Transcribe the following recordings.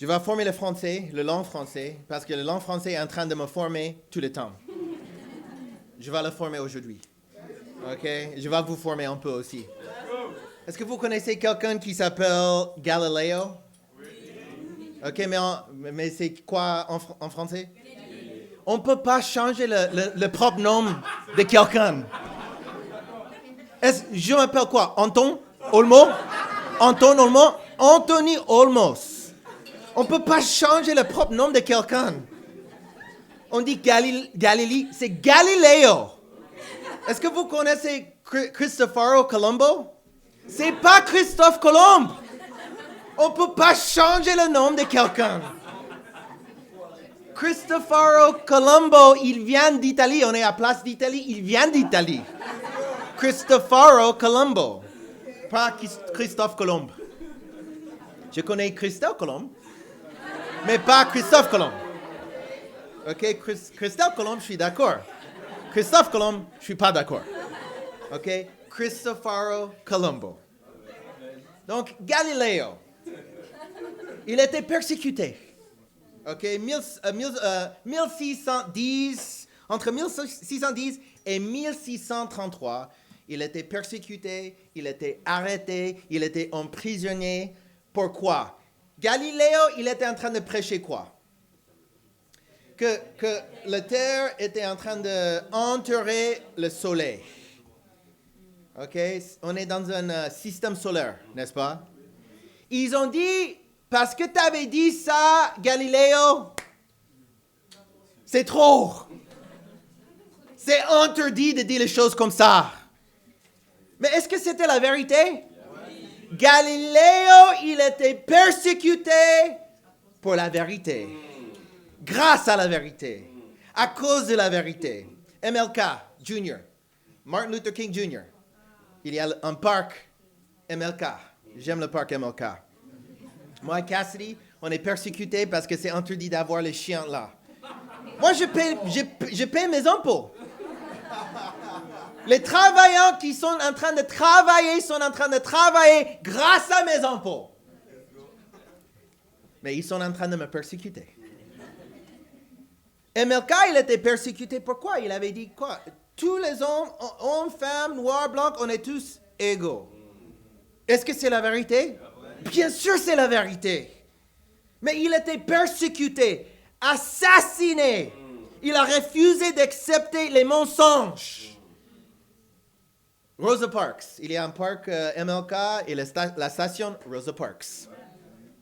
Je vais former le français, le langue français, parce que le langue français est en train de me former tout le temps. Je vais le former aujourd'hui. OK? Je vais vous former un peu aussi. Est-ce que vous connaissez quelqu'un qui s'appelle Galileo? OK, mais c'est quoi en français? On ne peut pas changer le propre nom de quelqu'un. Je m'appelle quoi? Anton Olmo? Anton Olmo? Anthony Olmos. On ne peut pas changer le propre nom de quelqu'un. On dit Galilée, c'est Galileo. Est-ce que vous connaissez Cristoforo Colombo? C'est pas Christophe Colomb. On ne peut pas changer le nom de quelqu'un. Cristoforo Colombo, il vient d'Italie. On est à Place d'Italie, il vient d'Italie. Cristoforo Colombo. Pas Christophe Colomb. Je connais Christophe Colomb, mais pas Christophe Colomb. OK, Christophe Colomb, je suis d'accord. Christophe Colomb, je suis pas d'accord. OK, Cristoforo Colombo. Donc, Galileo, il était persécuté. OK, 1610, entre 1610 et 1633, il était persécuté, il était arrêté, il était emprisonné. Pourquoi? Galiléo, il était en train de prêcher quoi? Que la terre était en train d'entourer le soleil. OK? On est dans un système solaire, n'est-ce pas? Ils ont dit, parce que tu avais dit ça, Galiléo, c'est trop. C'est interdit de dire les choses comme ça. Mais est-ce que c'était la vérité? Galiléo, il était persécuté pour la vérité. Grâce à la vérité. À cause de la vérité. MLK Jr. Martin Luther King Jr. Il y a un parc MLK. J'aime le parc MLK. Moi et Cassidy, on est persécutés parce que c'est interdit d'avoir les chiens là. Moi, je paie mes impôts. Les travailleurs qui sont en train de travailler grâce à mes impôts. Mais ils sont en train de me persécuter. MLK, il était persécuté. Pourquoi? Il avait dit quoi? Tous les hommes, femmes, noirs, blancs, on est tous égaux. Est-ce que c'est la vérité? Bien sûr, c'est la vérité. Mais il était persécuté, assassiné. Il a refusé d'accepter les mensonges. Rosa Parks. Il y a un parc MLK et la station Rosa Parks.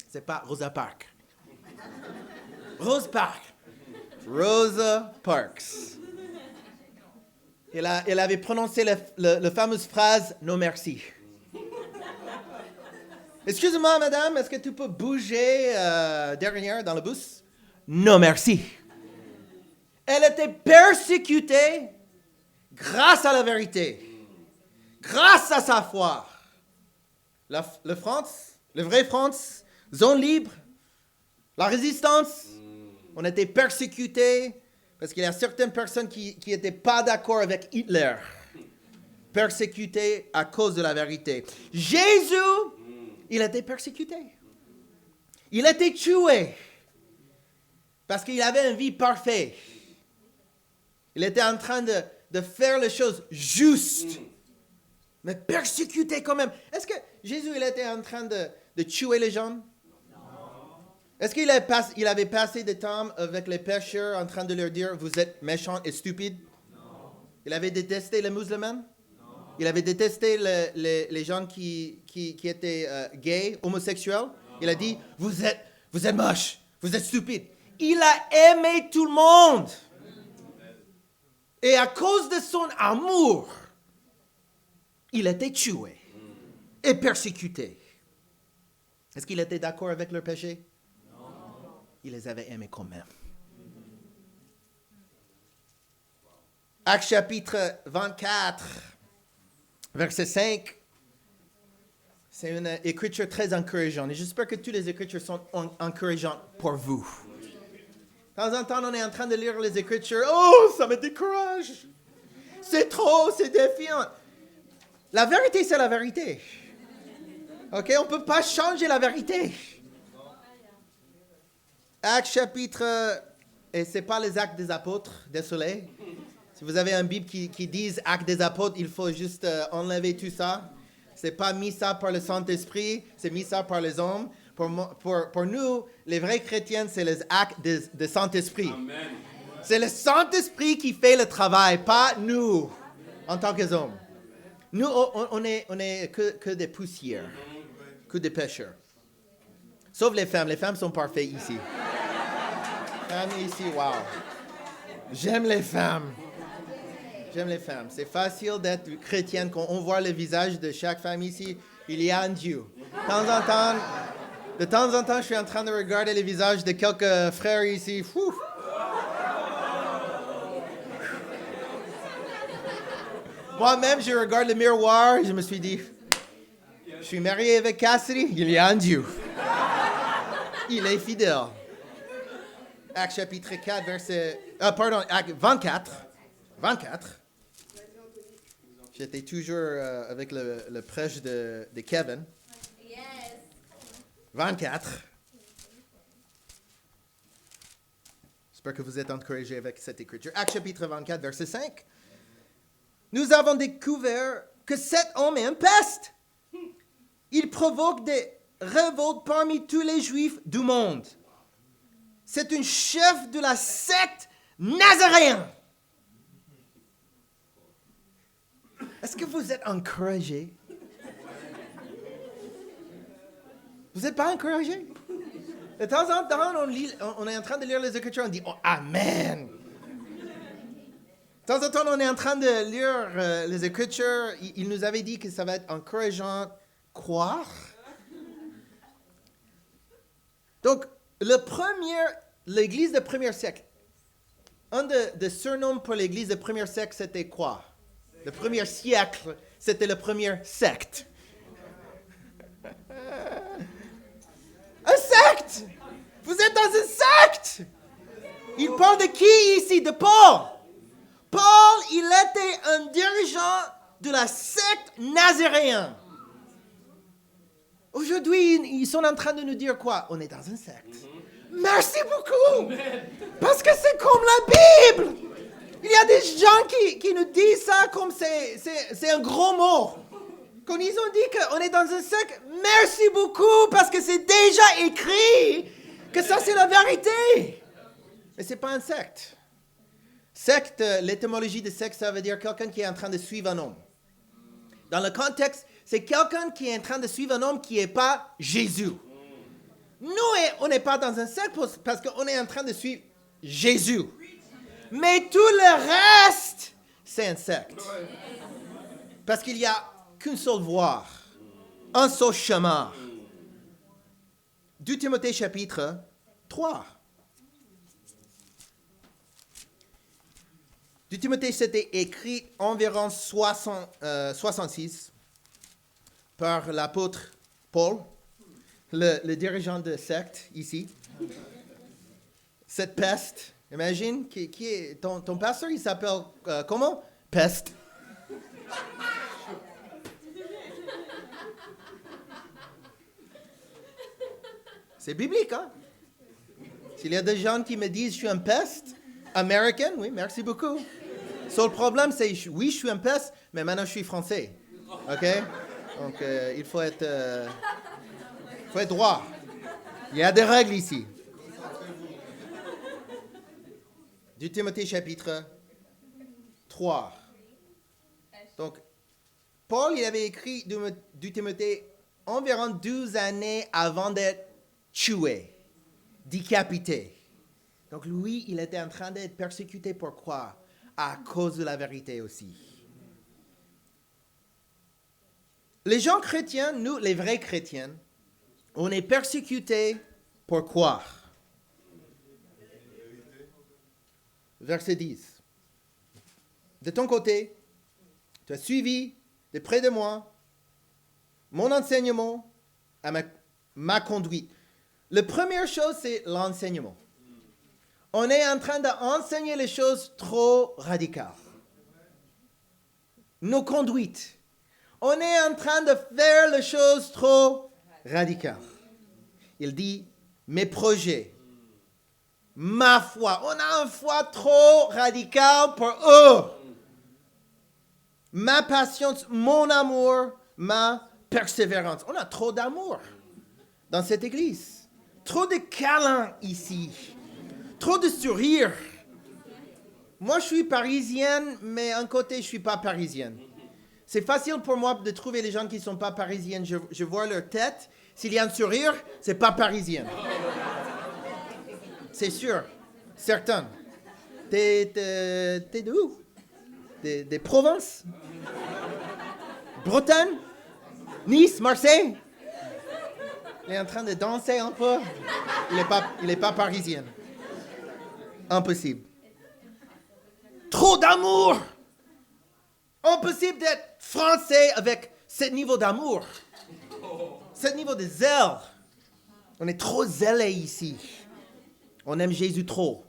C'est pas Rosa Park. Rosa Park. Rosa Parks. Elle avait prononcé la fameuse phrase « Non merci ». Excusez-moi, madame, est-ce que tu peux bouger derrière dans le bus? Non merci. Elle était persécutée grâce à la vérité. Grâce à sa foi, la France, le vrai France, zone libre, la résistance, on était persécutés parce qu'il y a certaines personnes qui n'étaient pas d'accord avec Hitler, persécutés à cause de la vérité. Jésus, il était persécuté. Il était tué parce qu'il avait une vie parfaite. Il était en train de faire les choses justes. Mais persécuté quand même. Est-ce que Jésus, il était en train de tuer les gens? Non. Est-ce qu'il avait passé du temps avec les pécheurs en train de leur dire, vous êtes méchants et stupides? Non. Il avait détesté les musulmans? Non. Il avait détesté les gens qui étaient gays, homosexuels? Non. Il a dit, vous êtes moches, vous êtes stupides. Il a aimé tout le monde. Et à cause de son amour, il était tué et persécuté. Est-ce qu'il était d'accord avec leur péché? Non. Il les avait aimés quand même. Actes chapitre 24, verset 5. C'est une écriture très encourageante. Et j'espère que toutes les écritures sont encourageantes pour vous. De temps en temps, on est en train de lire les écritures. Oh, ça me décourage. C'est trop, c'est défiant. La vérité, c'est la vérité. OK? On ne peut pas changer la vérité. Actes chapitre... Et ce n'est pas les actes des apôtres, désolé. Si vous avez une Bible qui dit actes des apôtres, il faut juste enlever tout ça. Ce n'est pas mis ça par le Saint-Esprit, c'est mis ça par les hommes. Pour nous, les vrais chrétiens, c'est les actes de Saint-Esprit. Amen. C'est le Saint-Esprit qui fait le travail, pas nous, en tant qu'hommes. Nous, on est que des poussières, que des pécheurs. Sauf les femmes sont parfaites ici. Femmes ici, wow. J'aime les femmes. C'est facile d'être chrétienne quand on voit le visage de chaque femme ici. Il y a un Dieu. De temps en temps, je suis en train de regarder les visages de quelques frères ici. Ouh. Moi-même, je regarde le miroir et je me suis dit, je suis marié avec Cassidy, il y a un Dieu. Il est fidèle. Actes chapitre 4, Actes 24. 24. J'étais toujours avec le prêche de Kevin. 24. J'espère que vous êtes encouragés avec cette écriture. Actes chapitre 24, verset 5. Nous avons découvert que cet homme est un peste. Il provoque des révoltes parmi tous les Juifs du monde. C'est un chef de la secte nazaréenne. Est-ce que vous êtes encouragés? Vous n'êtes pas encouragés? De temps en temps, on est en train de lire les Écritures, on dit oh, Amen. De temps en temps, on est en train de lire les Écritures. Il nous avait dit que ça va être encourageant croire. Donc, l'Église de premier siècle, un des surnoms pour l'Église de premier siècle, c'était quoi? Le premier siècle, c'était le premier secte. Un secte! Vous êtes dans une secte! Il parle de qui ici? De Paul. Paul, il était un dirigeant de la secte nazaréenne. Aujourd'hui, ils sont en train de nous dire quoi? On est dans une secte. Merci beaucoup! Parce que c'est comme la Bible! Il y a des gens qui nous disent ça comme c'est un gros mot. Quand ils ont dit qu'on est dans un secte, merci beaucoup, parce que c'est déjà écrit que ça c'est la vérité. Mais ce n'est pas un secte. Secte, l'étymologie de secte, ça veut dire quelqu'un qui est en train de suivre un homme. Dans le contexte, c'est quelqu'un qui est en train de suivre un homme qui n'est pas Jésus. Nous, on n'est pas dans un secte parce qu'on est en train de suivre Jésus. Mais tout le reste, c'est un secte. Parce qu'il n'y a qu'une seule voie, un seul chemin. 2 Timothée chapitre 3. 2 Timothée, c'était écrit environ 66 par l'apôtre Paul, le dirigeant de secte ici. Cette peste, imagine, qui est ton pasteur, il s'appelle comment? Peste. C'est biblique, hein? S'il y a des gens qui me disent je suis un peste, américain, oui, merci beaucoup. Seul problème, c'est oui, je suis un peste, mais maintenant je suis français. OK? Donc, il faut être droit. Il y a des règles ici. 2 Timothée chapitre 3. Donc, Paul, il avait écrit 2 Timothée environ 12 années avant d'être tué, décapité. Donc, lui, il était en train d'être persécuté. Pourquoi? À cause de la vérité aussi. Les gens chrétiens, nous, les vrais chrétiens, on est persécutés pour quoi? Verset 10. De ton côté, tu as suivi de près de moi mon enseignement à ma conduite. La première chose, c'est l'enseignement. On est en train d'enseigner les choses trop radicales. Nos conduites. On est en train de faire les choses trop radicales. Il dit, mes projets, ma foi. On a une foi trop radicale pour eux. Ma patience, mon amour, ma persévérance. On a trop d'amour dans cette église. Trop de câlins ici. Trop de sourires. Moi, je suis parisienne, mais d'un côté, je ne suis pas parisienne. C'est facile pour moi de trouver les gens qui ne sont pas parisiennes. Je vois leur tête. S'il y a un sourire, ce n'est pas parisien. C'est sûr. Certain. T'es de où? Des Provences? Bretagne? Nice? Marseille? Il est en train de danser un peu. Il n'est pas parisien. Impossible. Trop d'amour! Impossible d'être français avec ce niveau d'amour. Ce niveau de zèle. On est trop zélés ici. On aime Jésus trop.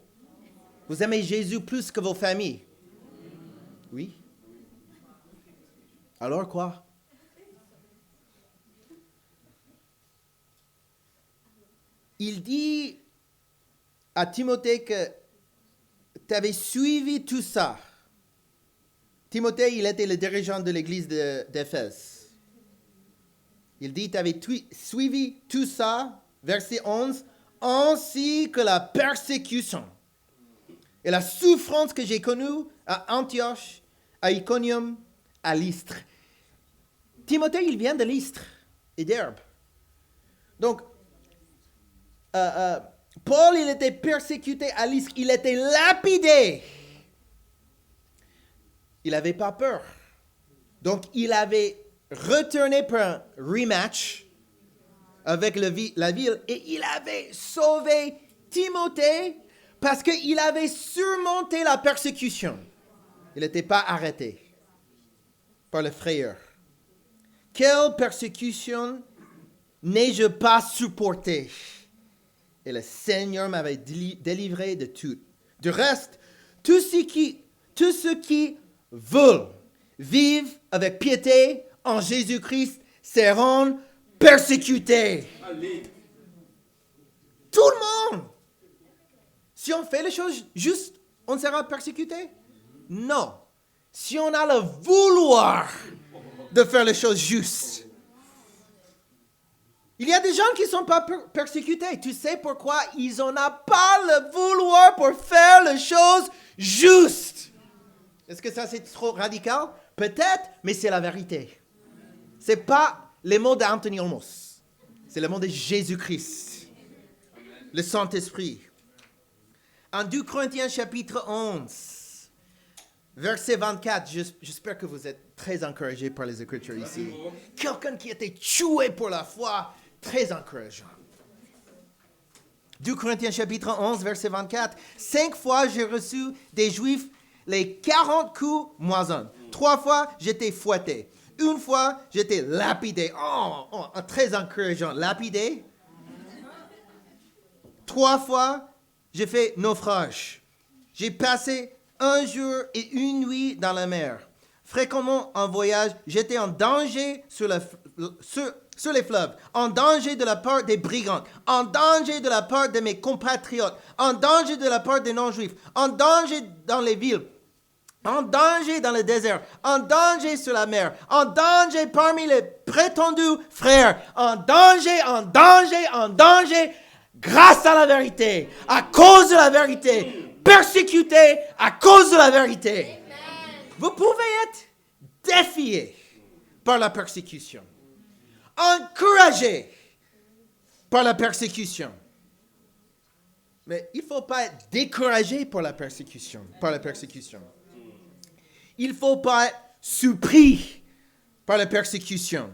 Vous aimez Jésus plus que vos familles? Oui? Alors quoi? Il dit à Timothée que tu avais suivi tout ça. Timothée, il était le dirigeant de l'église d'Éphèse. Il dit, tu avais suivi tout ça, verset 11, ainsi que la persécution et la souffrance que j'ai connue à Antioche, à Iconium, à Lystre. Timothée, il vient de Lystre et d'Herbe. Donc, Paul, il était persécuté à Lystre, il était lapidé. Il n'avait pas peur. Donc, il avait retourné pour un rematch avec la ville et il avait sauvé Timothée parce qu'il avait surmonté la persécution. Il n'était pas arrêté par le frayeur. Quelle persécution n'ai-je pas supportée? Et le Seigneur m'avait délivré de tout. Du reste, tous ceux qui veulent vivre avec piété en Jésus-Christ seront persécutés. Allez. Tout le monde. Si on fait les choses justes, on sera persécuté? Non. Si on a le vouloir de faire les choses justes. Il y a des gens qui ne sont pas persécutés. Tu sais pourquoi? Ils n'ont pas le vouloir pour faire les choses justes. Est-ce que ça c'est trop radical? Peut-être, mais c'est la vérité. Ce n'est pas les mots d'Anthony Olmos. C'est le mot de Jésus-Christ. Le Saint-Esprit. En 2 Corinthiens chapitre 11, verset 24, j'espère que vous êtes très encouragés par les Écritures ici. Quelqu'un qui était tué pour la foi, très encourageant. 2 Corinthiens chapitre 11, verset 24. 5 fois j'ai reçu des Juifs les 40 coups moisons. 3 fois j'étais fouetté. 1 fois j'étais lapidé. Très encourageant. Lapidé. 3 fois j'ai fait naufrage. J'ai passé 1 jour et 1 nuit dans la mer. Fréquemment en voyage, j'étais en danger sur les fleuves, en danger de la part des brigands, en danger de la part de mes compatriotes, en danger de la part des non-juifs, en danger dans les villes, en danger dans le désert, en danger sur la mer, en danger parmi les prétendus frères, en danger, en danger, en danger, grâce à la vérité, à cause de la vérité, persécuté à cause de la vérité. Amen. Vous pouvez être défié par la persécution, encouragé par la persécution. Mais il ne faut pas être découragé par la persécution. Il ne faut pas être surpris par la persécution.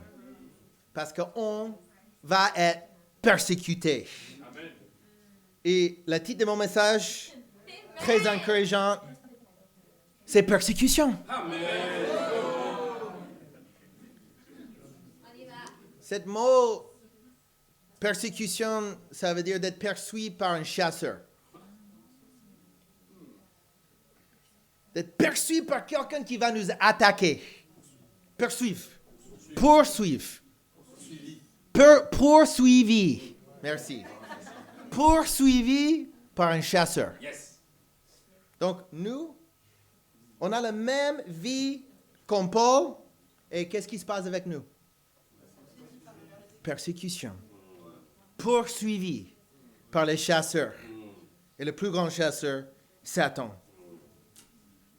Parce qu'on va être persécuté. Amen. Et le titre de mon message, très encourageant, c'est persécution. Amen. Ce mot persécution, ça veut dire d'être poursuivi par un chasseur. D'être poursuivi par quelqu'un qui va nous attaquer. Poursuivre. Poursuivi. Merci. Poursuivi par un chasseur. Yes. Donc, nous, on a la même vie comme Paul. Et qu'est-ce qui se passe avec nous? Persécution. Poursuivi par les chasseurs. Et le plus grand chasseur, Satan.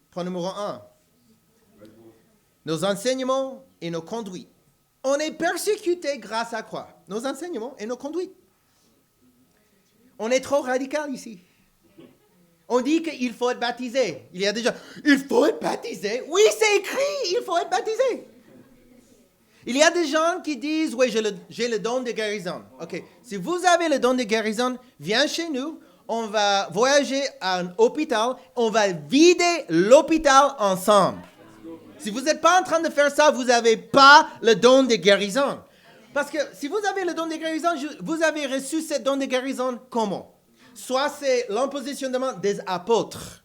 Point numéro 1. Nos enseignements et nos conduites. On est persécuté grâce à quoi? Nos enseignements et nos conduites. On est trop radical ici. On dit qu'il faut être baptisé. Il y a des gens, il faut être baptisé. Oui, c'est écrit, il faut être baptisé. Il y a des gens qui disent, oui, j'ai le don de guérison. OK, si vous avez le don de guérison, viens chez nous. On va voyager à un hôpital. On va vider l'hôpital ensemble. Si vous n'êtes pas en train de faire ça, vous n'avez pas le don de guérison. Parce que si vous avez le don de guérison, vous avez reçu ce don de guérison comment? Soit c'est l'imposition de main des apôtres.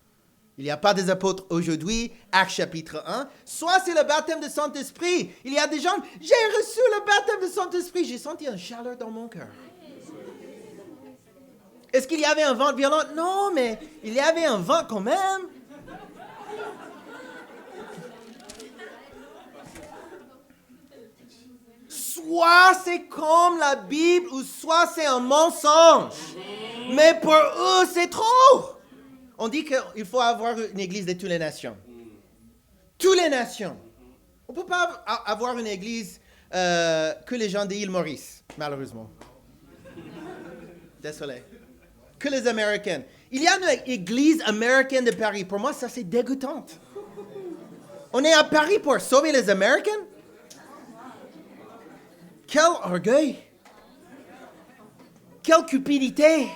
Il n'y a pas des apôtres aujourd'hui, Actes chapitre 1. Soit c'est le baptême de Saint-Esprit. Il y a des gens, j'ai reçu le baptême de Saint-Esprit. J'ai senti une chaleur dans mon cœur. Est-ce qu'il y avait un vent violent? Non, mais il y avait un vent quand même. Soit c'est comme la Bible, ou soit c'est un mensonge. Mais pour eux, c'est trop. On dit qu'il faut avoir une église de toutes les nations. Toutes les nations. On ne peut pas avoir une église que les gens de l'île Maurice, malheureusement. Désolé. Que les Américains. Il y a une église américaine de Paris. Pour moi, ça, c'est dégoûtant. On est à Paris pour sauver les Américains? Quel orgueil! Quelle cupidité!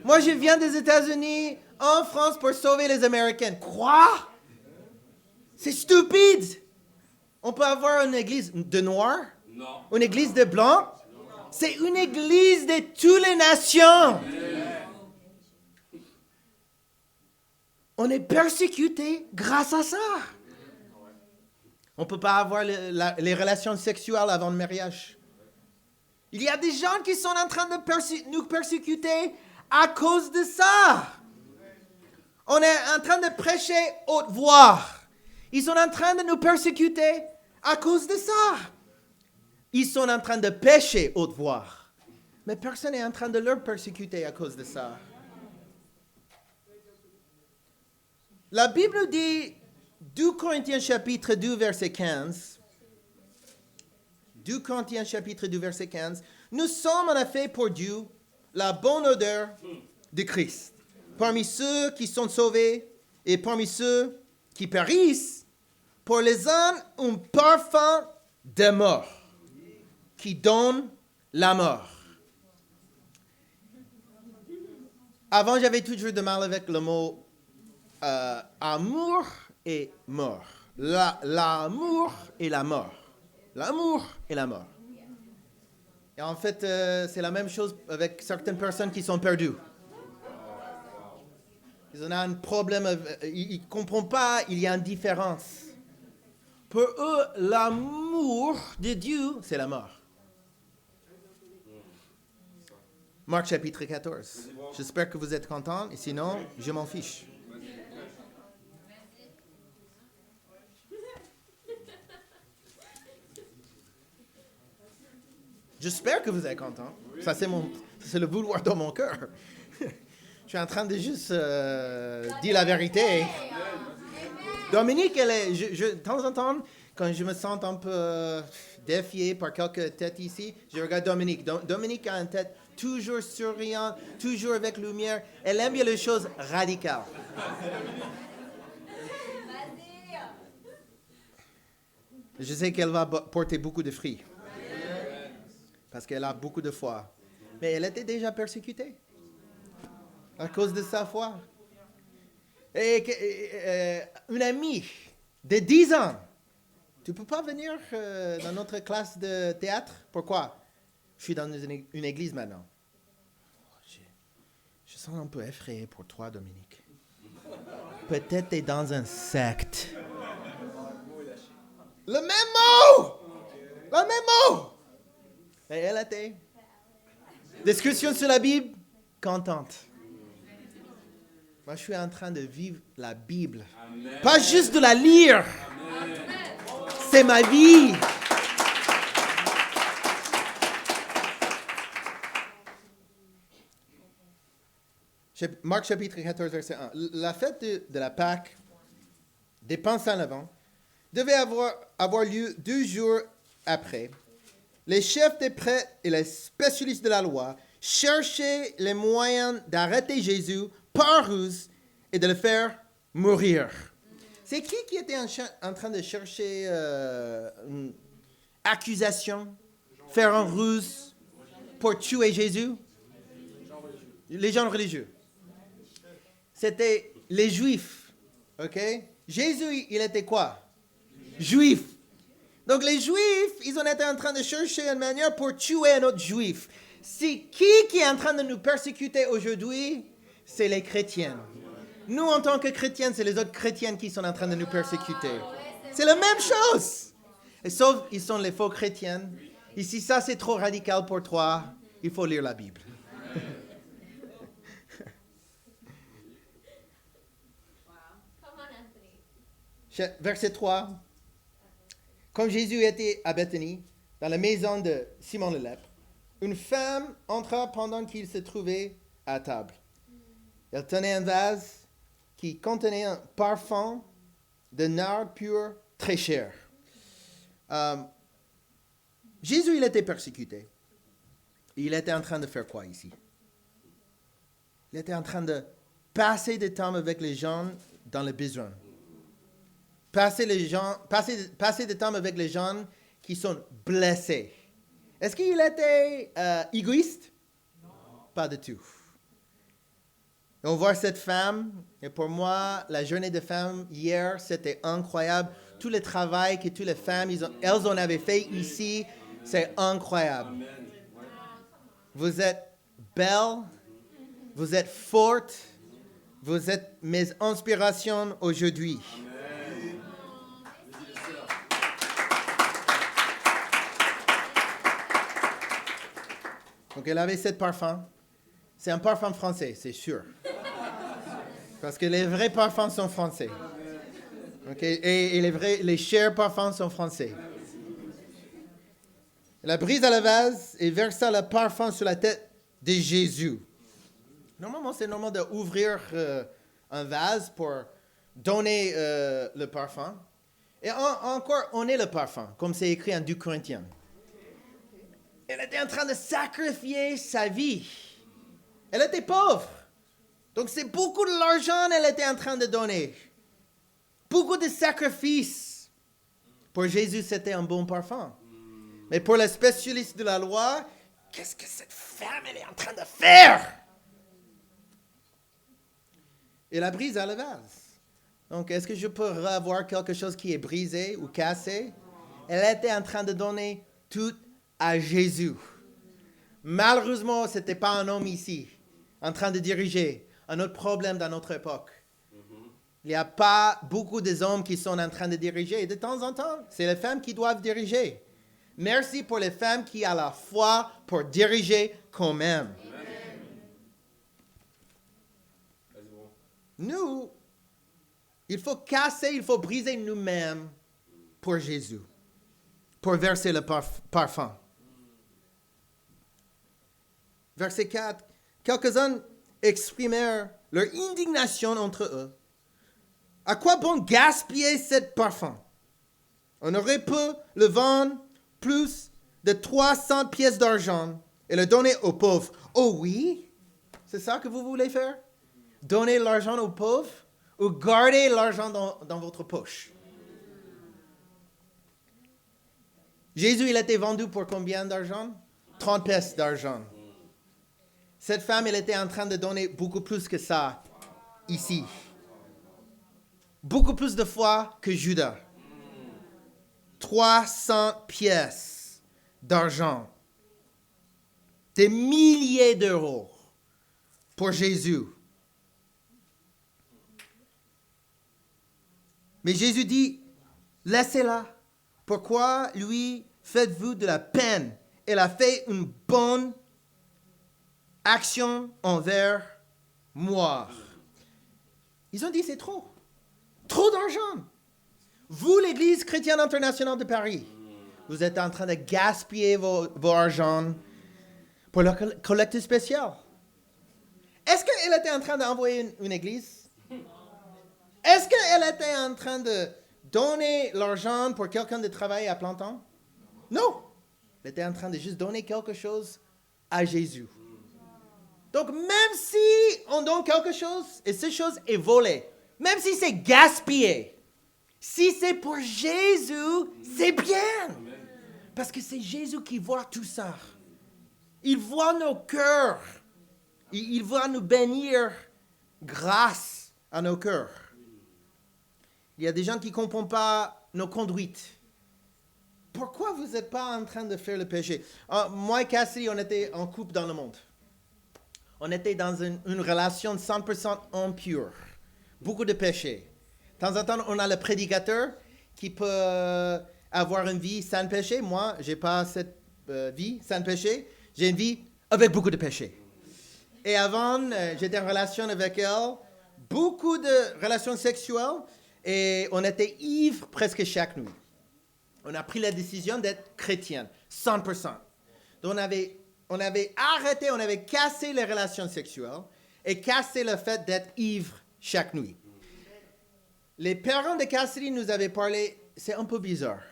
Moi, je viens des États-Unis, en France, pour sauver les Américains. Quoi? C'est stupide! On peut avoir une église de noirs? Non. Une église de blancs? C'est une église de toutes les nations. On est persécuté grâce à ça. On ne peut pas avoir les relations sexuelles avant le mariage. Il y a des gens qui sont en train de nous persécuter à cause de ça. On est en train de prêcher haute voix. Ils sont en train de nous persécuter à cause de ça. Ils sont en train de pécher haute voix. Mais personne n'est en train de leur persécuter à cause de ça. La Bible dit, 2 Corinthiens chapitre 2 verset 15, 2 Corinthiens chapitre 2 verset 15, nous sommes en effet pour Dieu la bonne odeur de Christ. Parmi ceux qui sont sauvés et parmi ceux qui périssent, pour les uns un parfum de mort qui donne la mort. Avant, j'avais toujours de mal avec le mot amour et mort. L'amour et la mort. L'amour et la mort. Et en fait, c'est la même chose avec certaines personnes qui sont perdues. Ils ont un problème, ils ne comprennent pas, il y a une différence. Pour eux, l'amour de Dieu, c'est la mort. Marc chapitre 14. J'espère que vous êtes contents, et sinon, je m'en fiche. J'espère que vous êtes contents. Ça, c'est le vouloir dans mon cœur. Je suis en train de juste dire la vérité. Dominique, de temps en temps, quand je me sens un peu défié par quelques têtes ici, je regarde Dominique. Dominique a une tête toujours souriante, toujours avec lumière. Elle aime bien les choses radicales. Je sais qu'elle va porter beaucoup de fruits. Parce qu'elle a beaucoup de foi. Mais elle était déjà persécutée à cause de sa foi. Et une amie de 10 ans, tu ne peux pas venir dans notre classe de théâtre? Pourquoi? Je suis dans une église maintenant. Je sens un peu effrayé pour toi, Dominique. Peut-être tu es dans un secte. Le même mot! Le même mot! Et elle était. Discussion sur la Bible, contente. Moi, je suis en train de vivre la Bible. Amen. Pas juste de la lire. Amen. C'est ma vie. Marc chapitre 14, verset 1. La fête de la Pâque, des pains sans levain, devait avoir lieu 2 jours après. Les chefs des prêtres et les spécialistes de la loi cherchaient les moyens d'arrêter Jésus par ruse et de le faire mourir. C'est qui était en train de chercher une accusation, faire un ruse pour tuer Jésus? Les gens religieux. C'était les Juifs. OK? Jésus, il était quoi? Juif. Donc les Juifs, ils ont été en train de chercher une manière pour tuer un autre Juif. C'est qui est en train de nous persécuter aujourd'hui? C'est les chrétiens. Nous, en tant que chrétiens, c'est les autres chrétiens qui sont en train de nous persécuter. C'est la même chose. Et sauf, ils sont les faux chrétiens. Et si ça, c'est trop radical pour toi, il faut lire la Bible. Verset 3. Comme Jésus était à Béthanie, dans la maison de Simon le lèpre, une femme entra pendant qu'il se trouvait à table. Elle tenait un vase qui contenait un parfum de nard pur très cher. Jésus, il était persécuté. Il était en train de faire quoi ici? Il était en train de passer du temps avec les gens dans le besoin. Passer du temps avec les gens qui sont blessés. Est-ce qu'il était égoïste? Non. Pas du tout. Et on voit cette femme, et pour moi, la journée de femmes hier, c'était incroyable. Tout le travail que toutes les femmes, elles en avaient fait ici, c'est incroyable. Vous êtes belles, vous êtes fortes, vous êtes mes inspirations aujourd'hui. Donc, elle avait ce parfum. C'est un parfum français, c'est sûr. Parce que les vrais parfums sont français. Okay? Et les chers parfums sont français. Elle a brisé le vase et versa le parfum sur la tête de Jésus. Normalement, c'est normal d'ouvrir un vase pour donner le parfum. Et encore, on est le parfum, comme c'est écrit en 2 Corinthiens. Elle était en train de sacrifier sa vie. Elle était pauvre. Donc, c'est beaucoup de l'argent qu'elle était en train de donner. Beaucoup de sacrifices. Pour Jésus, c'était un bon parfum. Mais pour les spécialistes de la loi, qu'est-ce que cette femme elle est en train de faire? Elle a brisé le vase. Donc, est-ce que je peux avoir quelque chose qui est brisé ou cassé? Elle était en train de donner tout à Jésus. Malheureusement, ce n'était pas un homme ici, en train de diriger un autre problème dans notre époque. Il n'y a pas beaucoup d'hommes qui sont en train de diriger. Et de temps en temps, c'est les femmes qui doivent diriger. Merci pour les femmes qui ont la foi pour diriger quand même. Nous, il faut casser, il faut briser nous-mêmes pour Jésus, pour verser le parfum. Verset 4. Quelques-uns exprimèrent leur indignation entre eux. À quoi bon gaspiller ce parfum? On aurait pu le vendre plus de 300 pièces d'argent et le donner aux pauvres. Oh oui? C'est ça que vous voulez faire? Donner l'argent aux pauvres ou garder l'argent dans votre poche? Jésus, il a été vendu pour combien d'argent? 30 pièces d'argent. Cette femme, elle était en train de donner beaucoup plus que ça ici. Beaucoup plus de foi que Judas. 300 pièces d'argent. Des milliers d'euros pour Jésus. Mais Jésus dit, laissez-la. Pourquoi lui faites-vous de la peine? Elle a fait une bonne action envers moi. Ils ont dit, c'est trop. Trop d'argent. Vous, l'Église chrétienne internationale de Paris, vous êtes en train de gaspiller vos argent pour la collecte spéciale. Est-ce qu'elle était en train d'envoyer une église? Est-ce qu'elle était en train de donner l'argent pour quelqu'un de travailler à plein temps? Non. Elle était en train de juste donner quelque chose à Jésus. Donc, même si on donne quelque chose et cette chose est volée, même si c'est gaspillé, si c'est pour Jésus, c'est bien. Parce que c'est Jésus qui voit tout ça. Il voit nos cœurs. Il va nous bénir grâce à nos cœurs. Il y a des gens qui ne comprennent pas nos conduites. Pourquoi vous n'êtes pas en train de faire le péché? Moi et Cassie, on était en couple dans le monde. On était dans une relation 100% impure. Beaucoup de péchés. De temps en temps, on a le prédicateur qui peut avoir une vie sans péché. Moi, je n'ai pas cette vie sans péché. J'ai une vie avec beaucoup de péchés. Et avant, j'étais en relation avec elle, beaucoup de relations sexuelles, et on était ivres presque chaque nuit. On a pris la décision d'être chrétien, 100%. Donc on avait arrêté, on avait cassé les relations sexuelles et cassé le fait d'être ivre chaque nuit. Les parents de Cassidy nous avaient parlé, c'est un peu bizarre.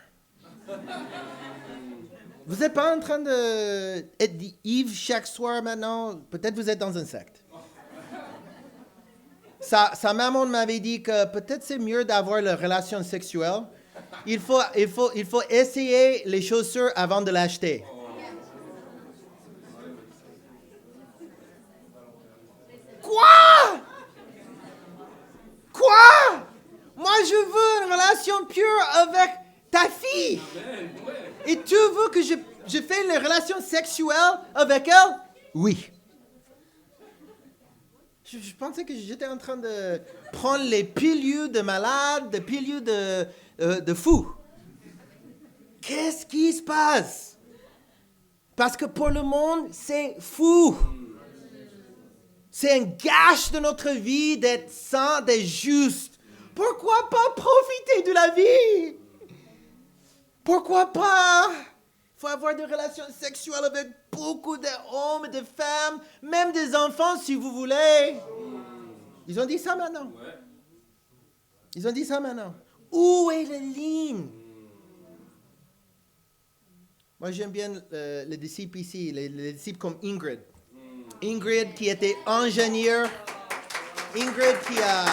Vous n'êtes pas en train d'être ivre chaque soir maintenant? Peut-être vous êtes dans un secte. Sa maman m'avait dit que peut-être c'est mieux d'avoir la relation sexuelle. Il faut essayer les chaussures avant de l'acheter. Quoi? Quoi? Moi, je veux une relation pure avec ta fille. Et tu veux que je fasse les relations sexuelles avec elle? Oui. Je pensais que j'étais en train de prendre les pilules de malade, des pilules de fou. Qu'est-ce qui se passe? Parce que pour le monde, c'est fou. C'est un gâche de notre vie d'être saint, d'être juste. Pourquoi pas profiter de la vie? Pourquoi pas? Il faut avoir des relations sexuelles avec beaucoup d'hommes et de femmes, même des enfants si vous voulez. Ils ont dit ça maintenant. Ils ont dit ça maintenant. Où est la ligne? Moi, j'aime bien les disciples ici, les disciples comme Ingrid. Ingrid qui était ingénieure. Ingrid qui a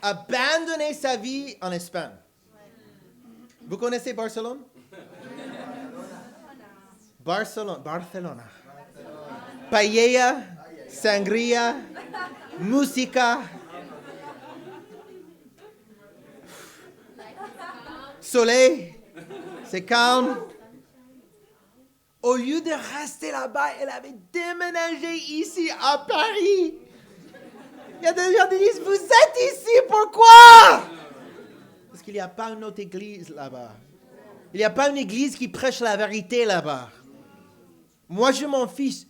abandonné sa vie en Espagne. Vous connaissez Barcelone? Barcelona. Paella, sangria, música. Soleil, c'est calme. Au lieu de rester là-bas, elle avait déménagé ici à Paris. Il y a des gens qui disent, vous êtes ici, pourquoi? Parce qu'il n'y a pas une autre église là-bas. Il n'y a pas une église qui prêche la vérité là-bas. Moi, je m'en fiche.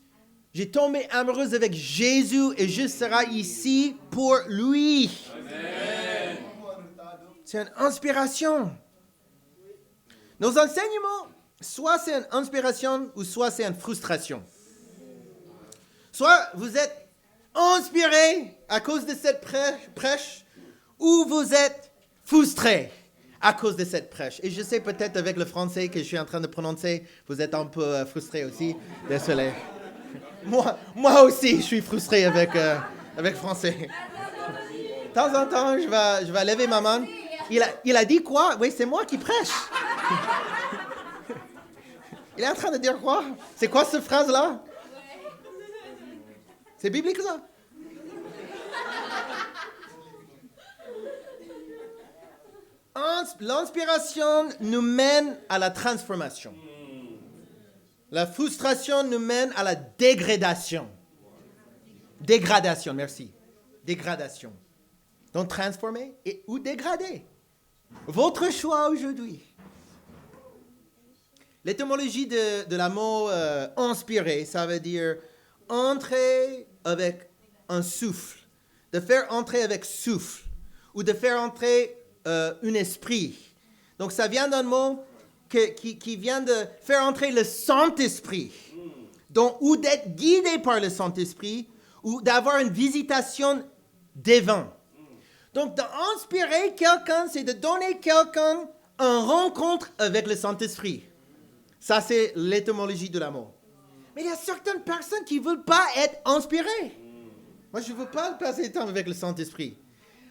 J'ai tombé amoureuse avec Jésus et je serai ici pour lui. Amen. C'est une inspiration. Nos enseignements, soit c'est une inspiration ou soit c'est une frustration. Soit vous êtes inspiré à cause de cette prêche ou vous êtes frustré à cause de cette prêche. Et je sais peut-être avec le français que je suis en train de prononcer, vous êtes un peu frustré aussi. Désolé. Moi aussi, je suis frustré avec français. De temps en temps, je vais lever ma main. Il a dit quoi? Oui, c'est moi qui prêche. Il est en train de dire quoi? C'est quoi cette phrase-là? C'est biblique, ça? L'inspiration nous mène à la transformation. La frustration nous mène à la dégradation. Dégradation, merci. Dégradation. Donc transformer ou dégrader. Votre choix aujourd'hui. L'étymologie de la mot inspirer, ça veut dire entrer avec un souffle, de faire entrer avec souffle, ou de faire entrer un esprit. Donc, ça vient d'un mot qui vient de faire entrer le Saint-Esprit, donc, ou d'être guidé par le Saint-Esprit, ou d'avoir une visitation divine. Donc, d'inspirer quelqu'un, c'est de donner quelqu'un une rencontre avec le Saint-Esprit. Ça, c'est l'étymologie de l'amour. Mais il y a certaines personnes qui ne veulent pas être inspirées. Moi, je ne veux pas passer du temps avec le Saint-Esprit.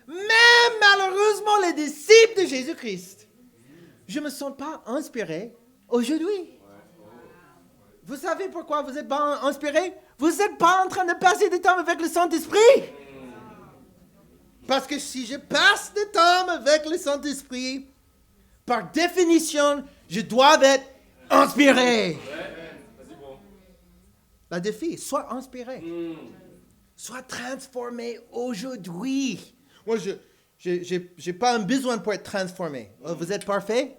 Même malheureusement, les disciples de Jésus-Christ, je ne me sens pas inspiré aujourd'hui. Vous savez pourquoi vous n'êtes pas inspiré? Vous n'êtes pas en train de passer du temps avec le Saint-Esprit. Parce que si je passe du temps avec le Saint-Esprit, par définition, je dois être inspiré. La défi, sois inspiré. Sois transformé aujourd'hui. Moi, je n'ai pas un besoin pour être transformé. Vous êtes parfait?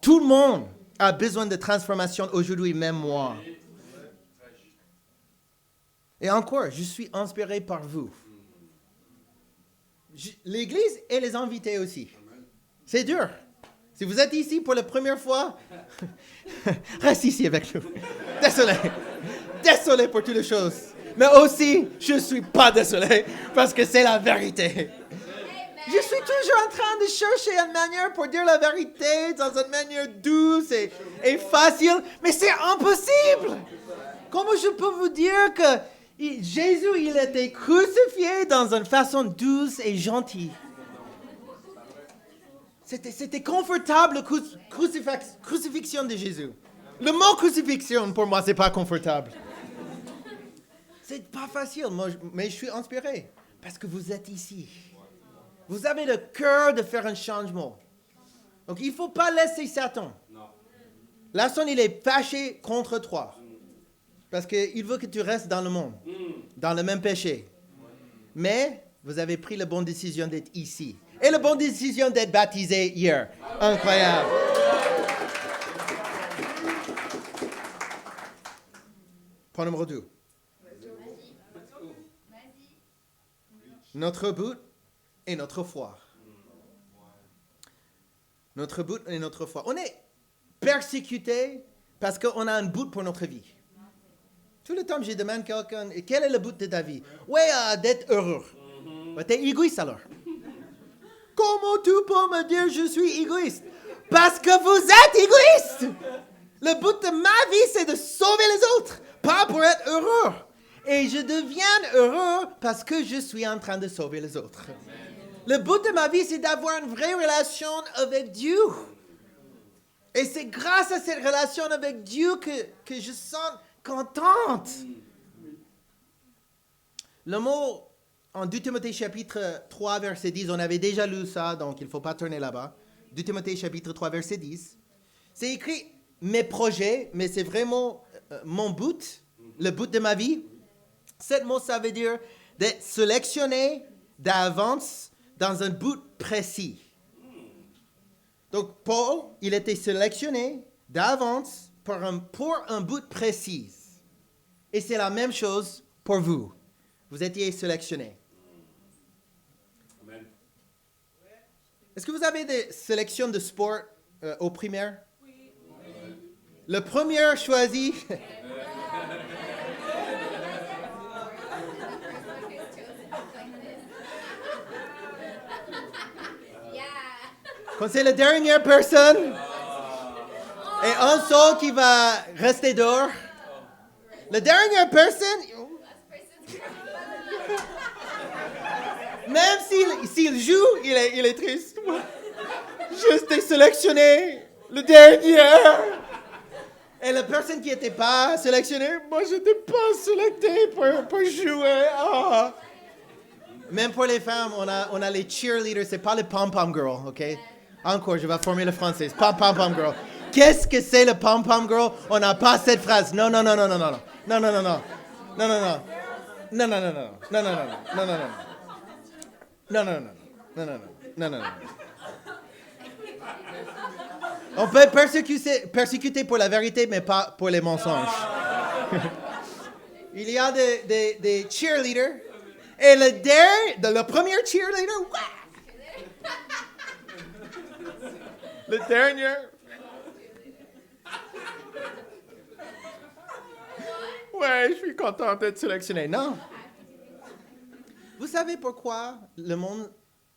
Tout le monde a besoin de transformation aujourd'hui, même moi. Et encore, je suis inspiré par vous. L'Église et les invités aussi. C'est dur. Si vous êtes ici pour la première fois, reste ici avec nous. Désolé pour toutes les choses. Mais aussi, je ne suis pas désolé parce que c'est la vérité. Je suis toujours en train de chercher une manière pour dire la vérité dans une manière douce et facile, mais c'est impossible. Comment je peux vous dire que Jésus, il a été crucifié dans une façon douce et gentille? C'était confortable, crucifixion de Jésus. Le mot crucifixion, pour moi, c'est pas confortable. C'est pas facile, mais je suis inspiré parce que vous êtes ici. Vous avez le cœur de faire un changement. Donc, il ne faut pas laisser Satan. Satan, il est fâché contre toi. Parce qu'il veut que tu restes dans le monde, dans le même péché. Mais vous avez pris la bonne décision d'être ici. Et la bonne décision d'être baptisé hier. Incroyable. Point numéro 2. Notre but et notre foi. Notre but et notre foi. On est persécuté parce qu'on a un but pour notre vie. Tout le temps, je demande à quelqu'un, quel est le but de ta vie? Oui, d'être heureux. Tu es égoïste alors. Comment tu peux me dire je suis égoïste? Parce que vous êtes égoïste. Le but de ma vie, c'est de sauver les autres, pas pour être heureux. Et je deviens heureux parce que je suis en train de sauver les autres. Le but de ma vie, c'est d'avoir une vraie relation avec Dieu. Et c'est grâce à cette relation avec Dieu que je sens contente. Le mot en 2 Timothée chapitre 3, verset 10, on avait déjà lu ça, donc il ne faut pas tourner là-bas. 2 Timothée chapitre 3, verset 10. C'est écrit mes projets, mais c'est vraiment mon but, le but de ma vie. Ce mot, ça veut dire d'être sélectionné d'avance dans un but précis. Donc, Paul, il était sélectionné d'avance pour un but précis. Et c'est la même chose pour vous. Vous étiez sélectionné. Amen. Est-ce que vous avez des sélections de sport au primaire? Oui. Le premier choisi... Quand c'est la dernière personne, et un seul qui va rester dehors, la dernière personne, même s'il joue, il est triste. Juste été sélectionné, le dernier. Et la personne qui n'était pas sélectionnée, moi je n'étais pas sélecté pour jouer. Oh. Même pour les femmes, on a les cheerleaders, c'est pas les pom-pom girls, ok? Encore, je vais former le français. Pom-pom girl. Qu'est-ce que c'est le pom-pom girl? On n'a pas cette phrase. Non. Non. On peut persécuter pour la vérité, mais pas pour les mensonges. il y a des cheerleaders. Et le premier cheerleader, ouais! Le dernier. Ouais, je suis content d'être sélectionné. Non. Vous savez pourquoi le monde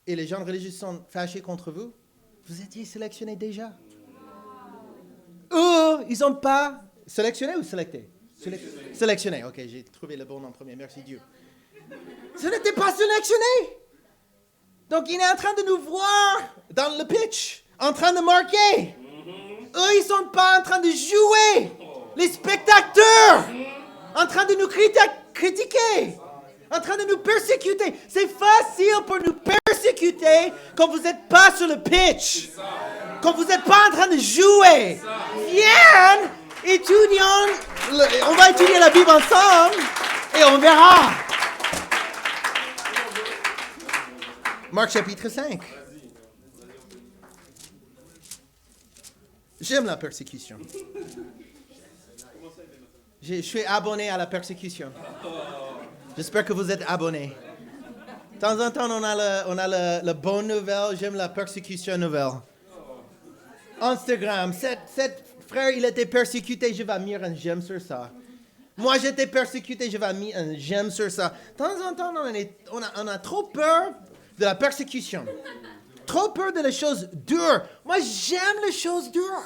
et les gens religieux sont fâchés contre vous? Vous étiez sélectionné déjà. Eux, ils n'ont pas sélectionné ou sélecté? Sélectionné. Ok, j'ai trouvé le bon nom premier. Merci Dieu. Ce n'était pas sélectionné. Donc, il est en train de nous voir dans le pitch, en train de marquer. Eux, ils ne sont pas en train de jouer. Les spectateurs, en train de nous critiquer, en train de nous persécuter. C'est facile pour nous persécuter quand vous n'êtes pas sur le pitch, quand vous n'êtes pas en train de jouer. Viens, étudions, on va étudier la Bible ensemble et on verra. Marc chapitre 5. J'aime la persécution. Je suis abonné à la persécution. J'espère que vous êtes abonnés. De temps en temps, on a le bonne nouvelle. J'aime la persécution nouvelle. Instagram, cet frère, il était persécuté. Je vais mettre un j'aime sur ça. Moi, j'étais persécuté. Je vais mettre un j'aime sur ça. De temps en temps, on a trop peur de la persécution. Trop peur de les choses dures. Moi, j'aime les choses dures.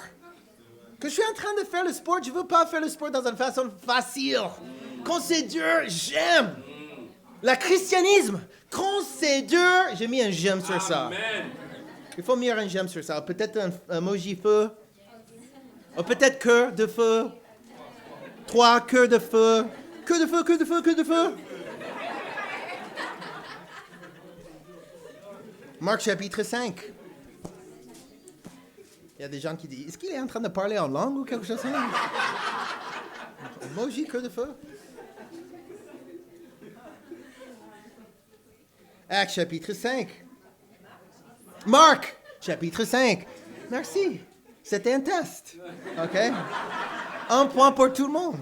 Quand je suis en train de faire le sport, je ne veux pas faire le sport dans une façon facile. Quand c'est dur, j'aime. Le christianisme, quand c'est dur, j'ai mis un j'aime sur ça. Amen. Il faut mettre un j'aime sur ça. Peut-être un emoji feu. Ou peut-être cœur de feu. 3 cœurs de feu. Cœur de feu, cœur de feu, cœur de feu. Marc chapitre 5. Il y a des gens qui disent, est-ce qu'il est en train de parler en langue ou quelque chose comme ça? Emoji, cœur de feu. Actes chapitre 5. Marc chapitre 5. Merci. C'était un test. OK? 1 point pour tout le monde.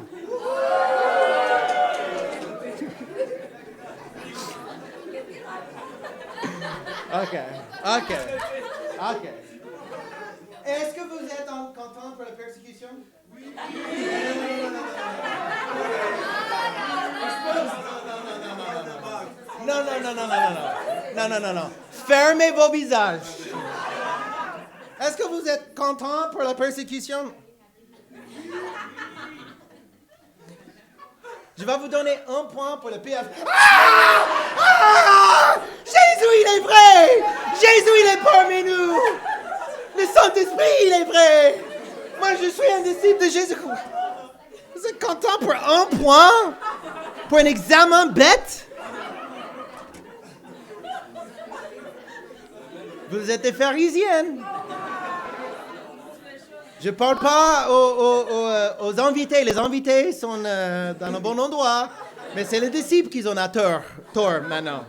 OK. Est-ce que vous êtes content pour la persécution? Oui. Non. Fermez vos visages. Est-ce que vous êtes content pour la persécution? Je vais vous donner 1 point pour le PF. Jésus, il est vrai! Jésus, il est parmi nous! Le Saint-Esprit, il est vrai! Moi, je suis un disciple de Jésus. Vous êtes content pour 1 point? Pour un examen bête? Vous êtes des pharisiennes. Je ne parle pas aux invités. Les invités sont dans un bon endroit. Mais c'est les disciples qui ont tort maintenant.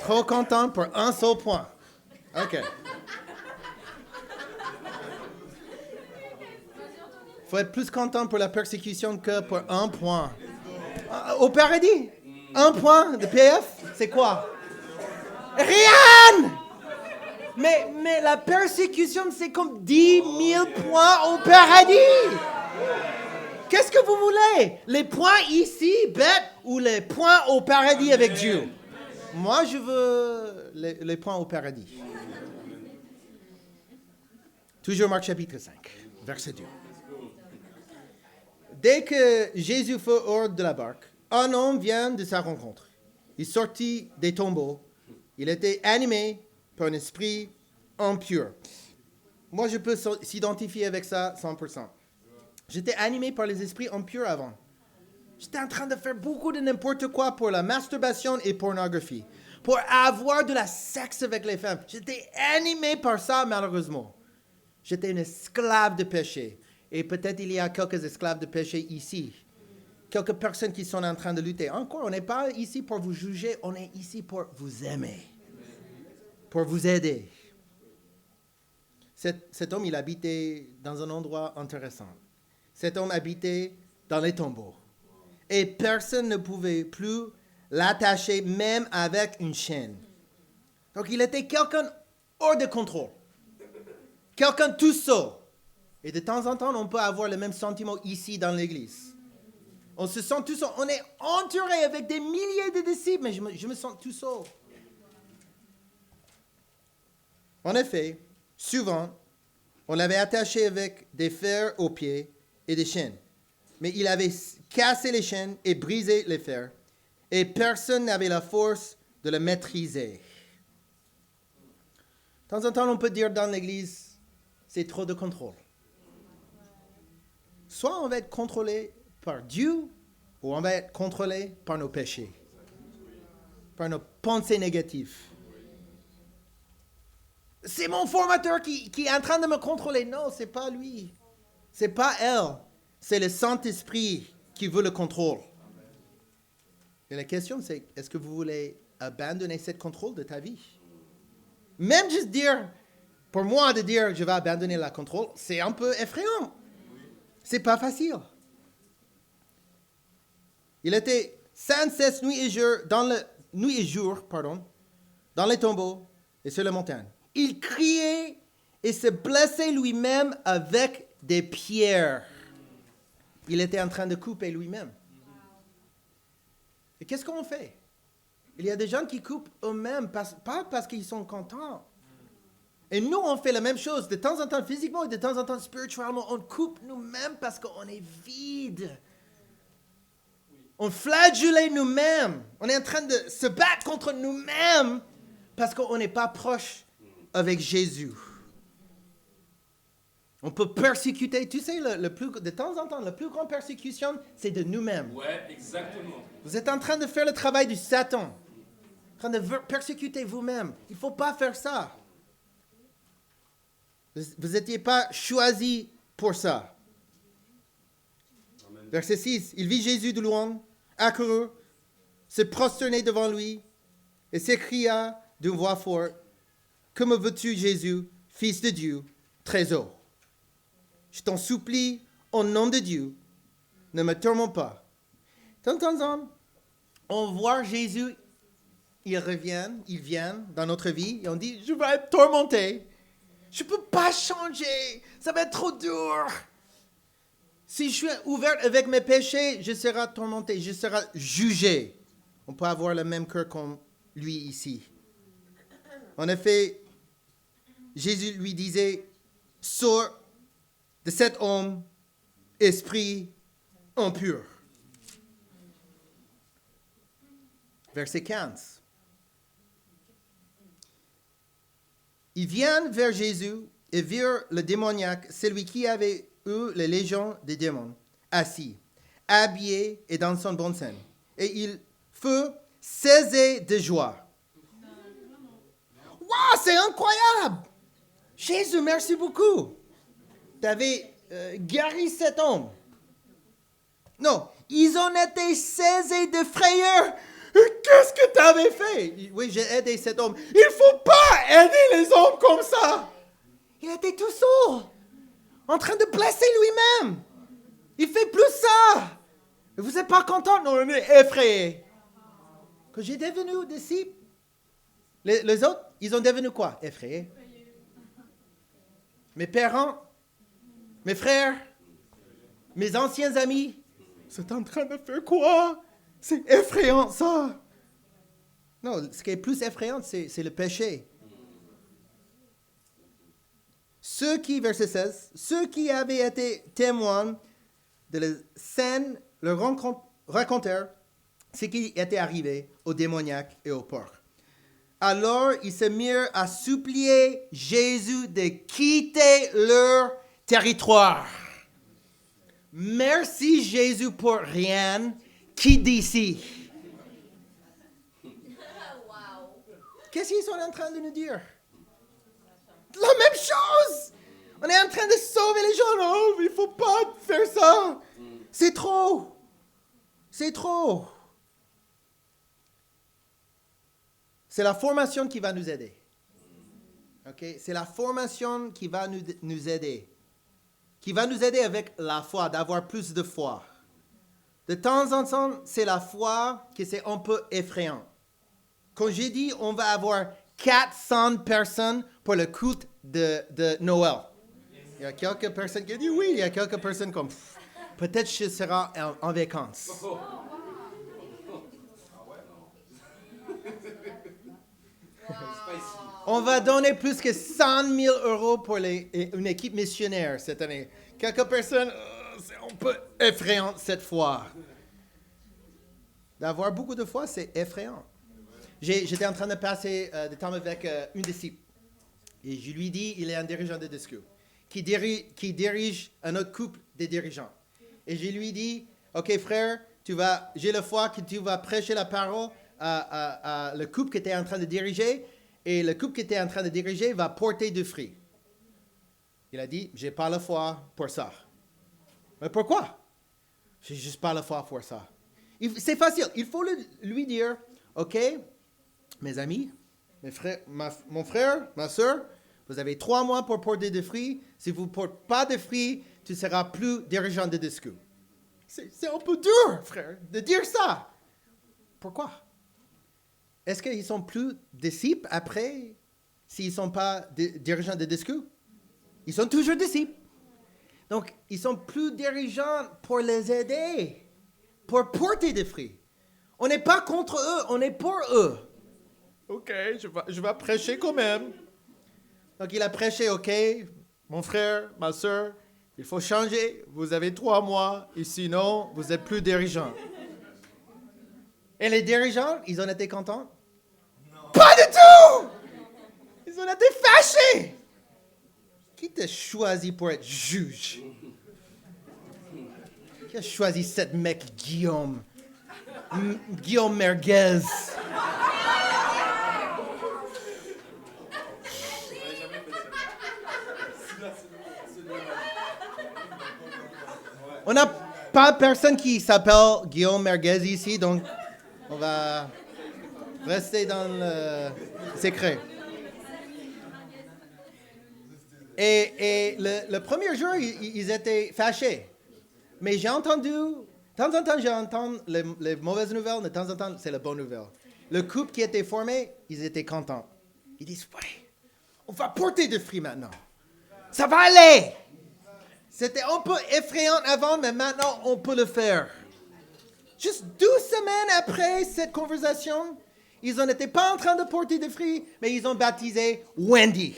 Trop content pour 1 seul point. OK. Il faut être plus content pour la persécution que pour 1 point. Au paradis, 1 point de PF, c'est quoi? Rien! Mais la persécution, c'est comme 10 000 points au paradis. Qu'est-ce que vous voulez? Les points ici, bêtes, ou les points au paradis avec Dieu? Moi, je veux les points au paradis. Toujours Marc chapitre 5, verset 2. Dès que Jésus fut hors de la barque, un homme vient de sa rencontre. Il sortit des tombeaux. Il était animé par un esprit impur. Moi, je peux s'identifier avec ça 100%. J'étais animé par les esprits impurs avant. J'étais en train de faire beaucoup de n'importe quoi pour la masturbation et pornographie, pour avoir de la sexe avec les femmes. J'étais animé par ça, malheureusement. J'étais un esclave de péché. Et peut-être il y a quelques esclaves de péché ici. Quelques personnes qui sont en train de lutter. Encore, on n'est pas ici pour vous juger, on est ici pour vous aimer, pour vous aider. Cet homme, il habitait dans un endroit intéressant. Cet homme habitait dans les tombeaux. et personne ne pouvait plus l'attacher même avec une chaîne. Donc il était quelqu'un hors de contrôle. Quelqu'un tout seul. Et de temps en temps, on peut avoir le même sentiment ici dans l'église. On se sent tout seul. On est entouré avec des milliers de disciples, mais je me sens tout seul. En effet, souvent, on l'avait attaché avec des fers aux pieds et des chaînes. Mais il avait cassé les chaînes et brisé les fers. Et personne n'avait la force de le maîtriser. De temps en temps, on peut dire dans l'église, c'est trop de contrôle. Soit on va être contrôlé par Dieu, ou on va être contrôlé par nos péchés, par nos pensées négatives. C'est mon formateur qui est en train de me contrôler. Non, c'est pas lui. C'est pas elle. C'est le Saint-Esprit qui veut le contrôle. Et la question, c'est, est-ce que vous voulez abandonner ce contrôle de ta vie? Même juste dire, pour moi de dire, je vais abandonner le contrôle, c'est un peu effrayant. C'est pas facile. Il était sans cesse nuit et jour dans les tombeaux et sur la montagne. Il criait et se blessait lui-même avec des pierres. Il était en train de couper lui-même. Et qu'est-ce qu'on fait? Il y a des gens qui coupent eux-mêmes, pas parce qu'ils sont contents. Et nous, on fait la même chose. De temps en temps physiquement et de temps en temps spirituellement, on coupe nous-mêmes parce qu'on est vide. On flagelle nous-mêmes. On est en train de se battre contre nous-mêmes parce qu'on n'est pas proche avec Jésus. On peut persécuter. Tu sais, de temps en temps, la plus grande persécution, c'est de nous-mêmes. Ouais, exactement. Vous êtes en train de faire le travail du Satan. En train de persécuter vous-même. Il ne faut pas faire ça. Vous n'étiez pas choisi pour ça. Amen. Verset 6. Il vit Jésus de loin, accouru, se prosterner devant lui et s'écria d'une voix forte, « Que me veux-tu, Jésus, Fils de Dieu, très haut? Je t'en supplie, au nom de Dieu, ne me tourmente pas. » De temps en temps, on voit Jésus, il vient dans notre vie et on dit, « Je vais être tourmenté. Je ne peux pas changer. Ça va être trop dur. Si je suis ouvert avec mes péchés, je serai tourmenté, je serai jugé. » On peut avoir le même cœur comme lui ici. En effet, Jésus lui disait, « Sors de cet homme, esprit impur. » Verset 15. Ils viennent vers Jésus et virent le démoniaque, celui qui avait eu les légions des démons, assis, habillé et dans son bon sein. Et il fut saisi de joie. Waouh, c'est incroyable! Jésus, merci beaucoup. Tu avais guéri cet homme. Non, ils ont été saisis de frayeur. Qu'est-ce que tu avais fait? Oui, j'ai aidé cet homme. Il ne faut pas aider les hommes comme ça. Il était tout seul, en train de blesser lui-même. Il fait plus ça. Vous n'êtes pas content? Non, on est effrayés. Que j'ai devenu disciple. Les autres, ils ont devenu quoi? Effrayés. Mes parents, mes frères, mes anciens amis, sont en train de faire quoi? C'est effrayant, ça. Non, ce qui est plus effrayant, c'est le péché. Verset 16, ceux qui avaient été témoins de la scène leur racontèrent ce qui était arrivé aux démoniaques et aux porcs. Alors, ils se mirent à supplier Jésus de quitter leur territoire. Merci Jésus pour rien. Quitte d'ici. Qu'est-ce qu'ils sont en train de nous dire? La même chose. On est en train de sauver les gens. Non, il ne faut pas faire ça. C'est trop. C'est trop. C'est la formation qui va nous aider. Okay? C'est la formation qui va nous aider. Qui va nous aider avec la foi, d'avoir plus de foi. De temps en temps, c'est la foi qui c'est un peu effrayant. Quand j'ai dit on va avoir 400 personnes pour le culte de Noël. Il y a quelques personnes qui disent oui, il y a quelques personnes comme peut-être je serai en vacances. On va donner plus que 100 000 € pour une équipe missionnaire cette année. Quelques personnes, c'est un peu effrayant cette fois. D'avoir beaucoup de foi, c'est effrayant. J'étais en train de passer du temps avec une disciple. Et je lui dis, il est un dirigeant de discours, qui dirige un autre couple de dirigeants. Et je lui dis, OK frère, j'ai la foi que tu vas prêcher la parole à le couple que tu es en train de diriger. Et le couple que tu es en train de diriger va porter du fruit. Il a dit, j'ai pas la foi pour ça. Mais pourquoi? J'ai juste pas la foi pour ça. C'est facile. Il faut lui dire, OK, mes amis, mon frère, ma soeur, vous avez 3 mois pour porter des fruits. Si vous ne portez pas de fruits, tu ne seras plus dirigeant de discours. C'est un peu dur, frère, de dire ça. Pourquoi? Est-ce qu'ils sont plus disciples après s'ils ne sont pas dirigeants de discours? Ils sont toujours disciples. Donc, ils sont plus dirigeants pour les aider, pour porter des fruits. On n'est pas contre eux, on est pour eux. OK, je vais prêcher quand même. Donc, il a prêché, OK, mon frère, ma soeur, il faut changer. Vous avez 3 mois et sinon, vous n'êtes plus dirigeant. Et les dirigeants, ils ont été contents? Non. Pas du tout! Ils ont été fâchés! Qui t'a choisi pour être juge? Qui a choisi cette mec Guillaume? Guillaume Merguez. On n'a pas personne qui s'appelle Guillaume Merguez ici, donc on va rester dans le secret. Et le premier jour, ils étaient fâchés. Mais j'ai entendu, de temps en temps, j'entends les mauvaises nouvelles, de temps en temps, c'est la bonne nouvelle. Le couple qui était formé, ils étaient contents. Ils disent, ouais, on va porter des fruits maintenant. Ça va aller. C'était un peu effrayant avant, mais maintenant, on peut le faire. Juste 12 semaines après cette conversation, ils n'étaient pas en train de porter des fruits, mais ils ont baptisé Wendy.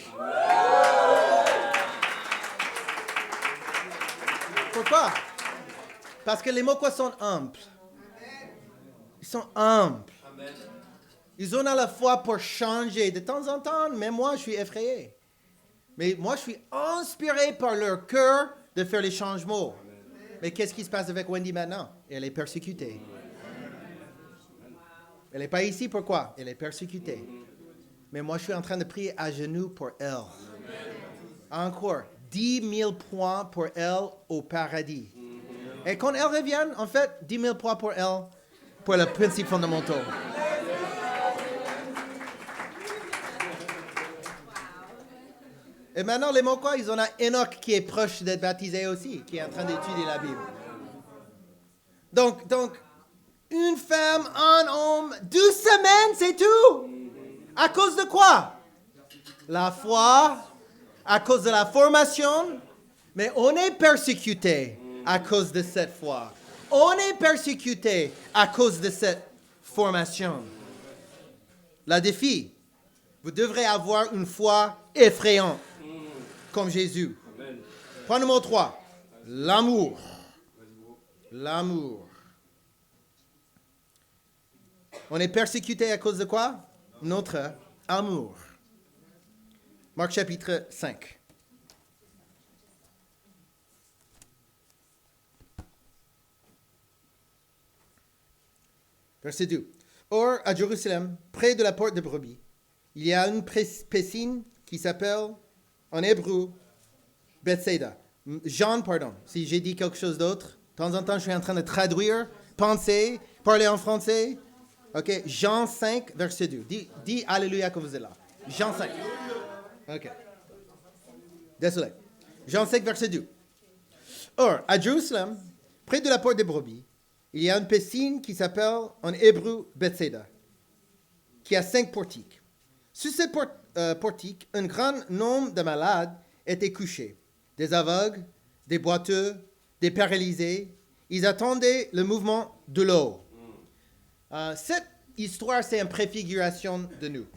Pourquoi? Parce que les Moquois sont humbles. Ils sont humbles. Ils ont la foi pour changer. De temps en temps, même moi, je suis effrayé. Mais moi, je suis inspiré par leur cœur de faire les changements. Mais qu'est-ce qui se passe avec Wendy maintenant? Elle est persécutée. Elle n'est pas ici, pourquoi? Elle est persécutée. Mais moi, je suis en train de prier à genoux pour elle. Encore, 10 000 points pour elle au paradis. Et quand elle revient, en fait, 10 000 points pour elle, pour le principe fondamental. Et maintenant, les Moquois, ils ont un Enoch qui est proche d'être baptisé aussi, qui est en train d'étudier la Bible. Donc, une femme, un homme, 12 semaines, c'est tout. À cause de quoi? La foi, à cause de la formation, mais on est persécuté à cause de cette foi. On est persécuté à cause de cette formation. Le défi, vous devrez avoir une foi effrayante, comme Jésus. Point numéro 3, l'amour. L'amour. On est persécuté à cause de quoi? Notre amour. Marc chapitre 5. Verset 2. Or, à Jérusalem, près de la porte de brebis, il y a une piscine qui s'appelle, en hébreu, Bethsaida. Jean, pardon, si j'ai dit quelque chose d'autre. De temps en temps, je suis en train de traduire, penser, parler en français. OK, Jean 5, verset 2. Dis Alléluia quand vous êtes là. Jean 5. OK. Désolé. Jean 5, verset 2. Or, à Jérusalem, près de la porte des brebis, il y a une piscine qui s'appelle en hébreu Bethsaida, qui a 5 portiques. Sur ces portiques, un grand nombre de malades étaient couchés. Des aveugles, des boiteux, des paralysés. Ils attendaient le mouvement de l'eau. Cette histoire, c'est une préfiguration de nous.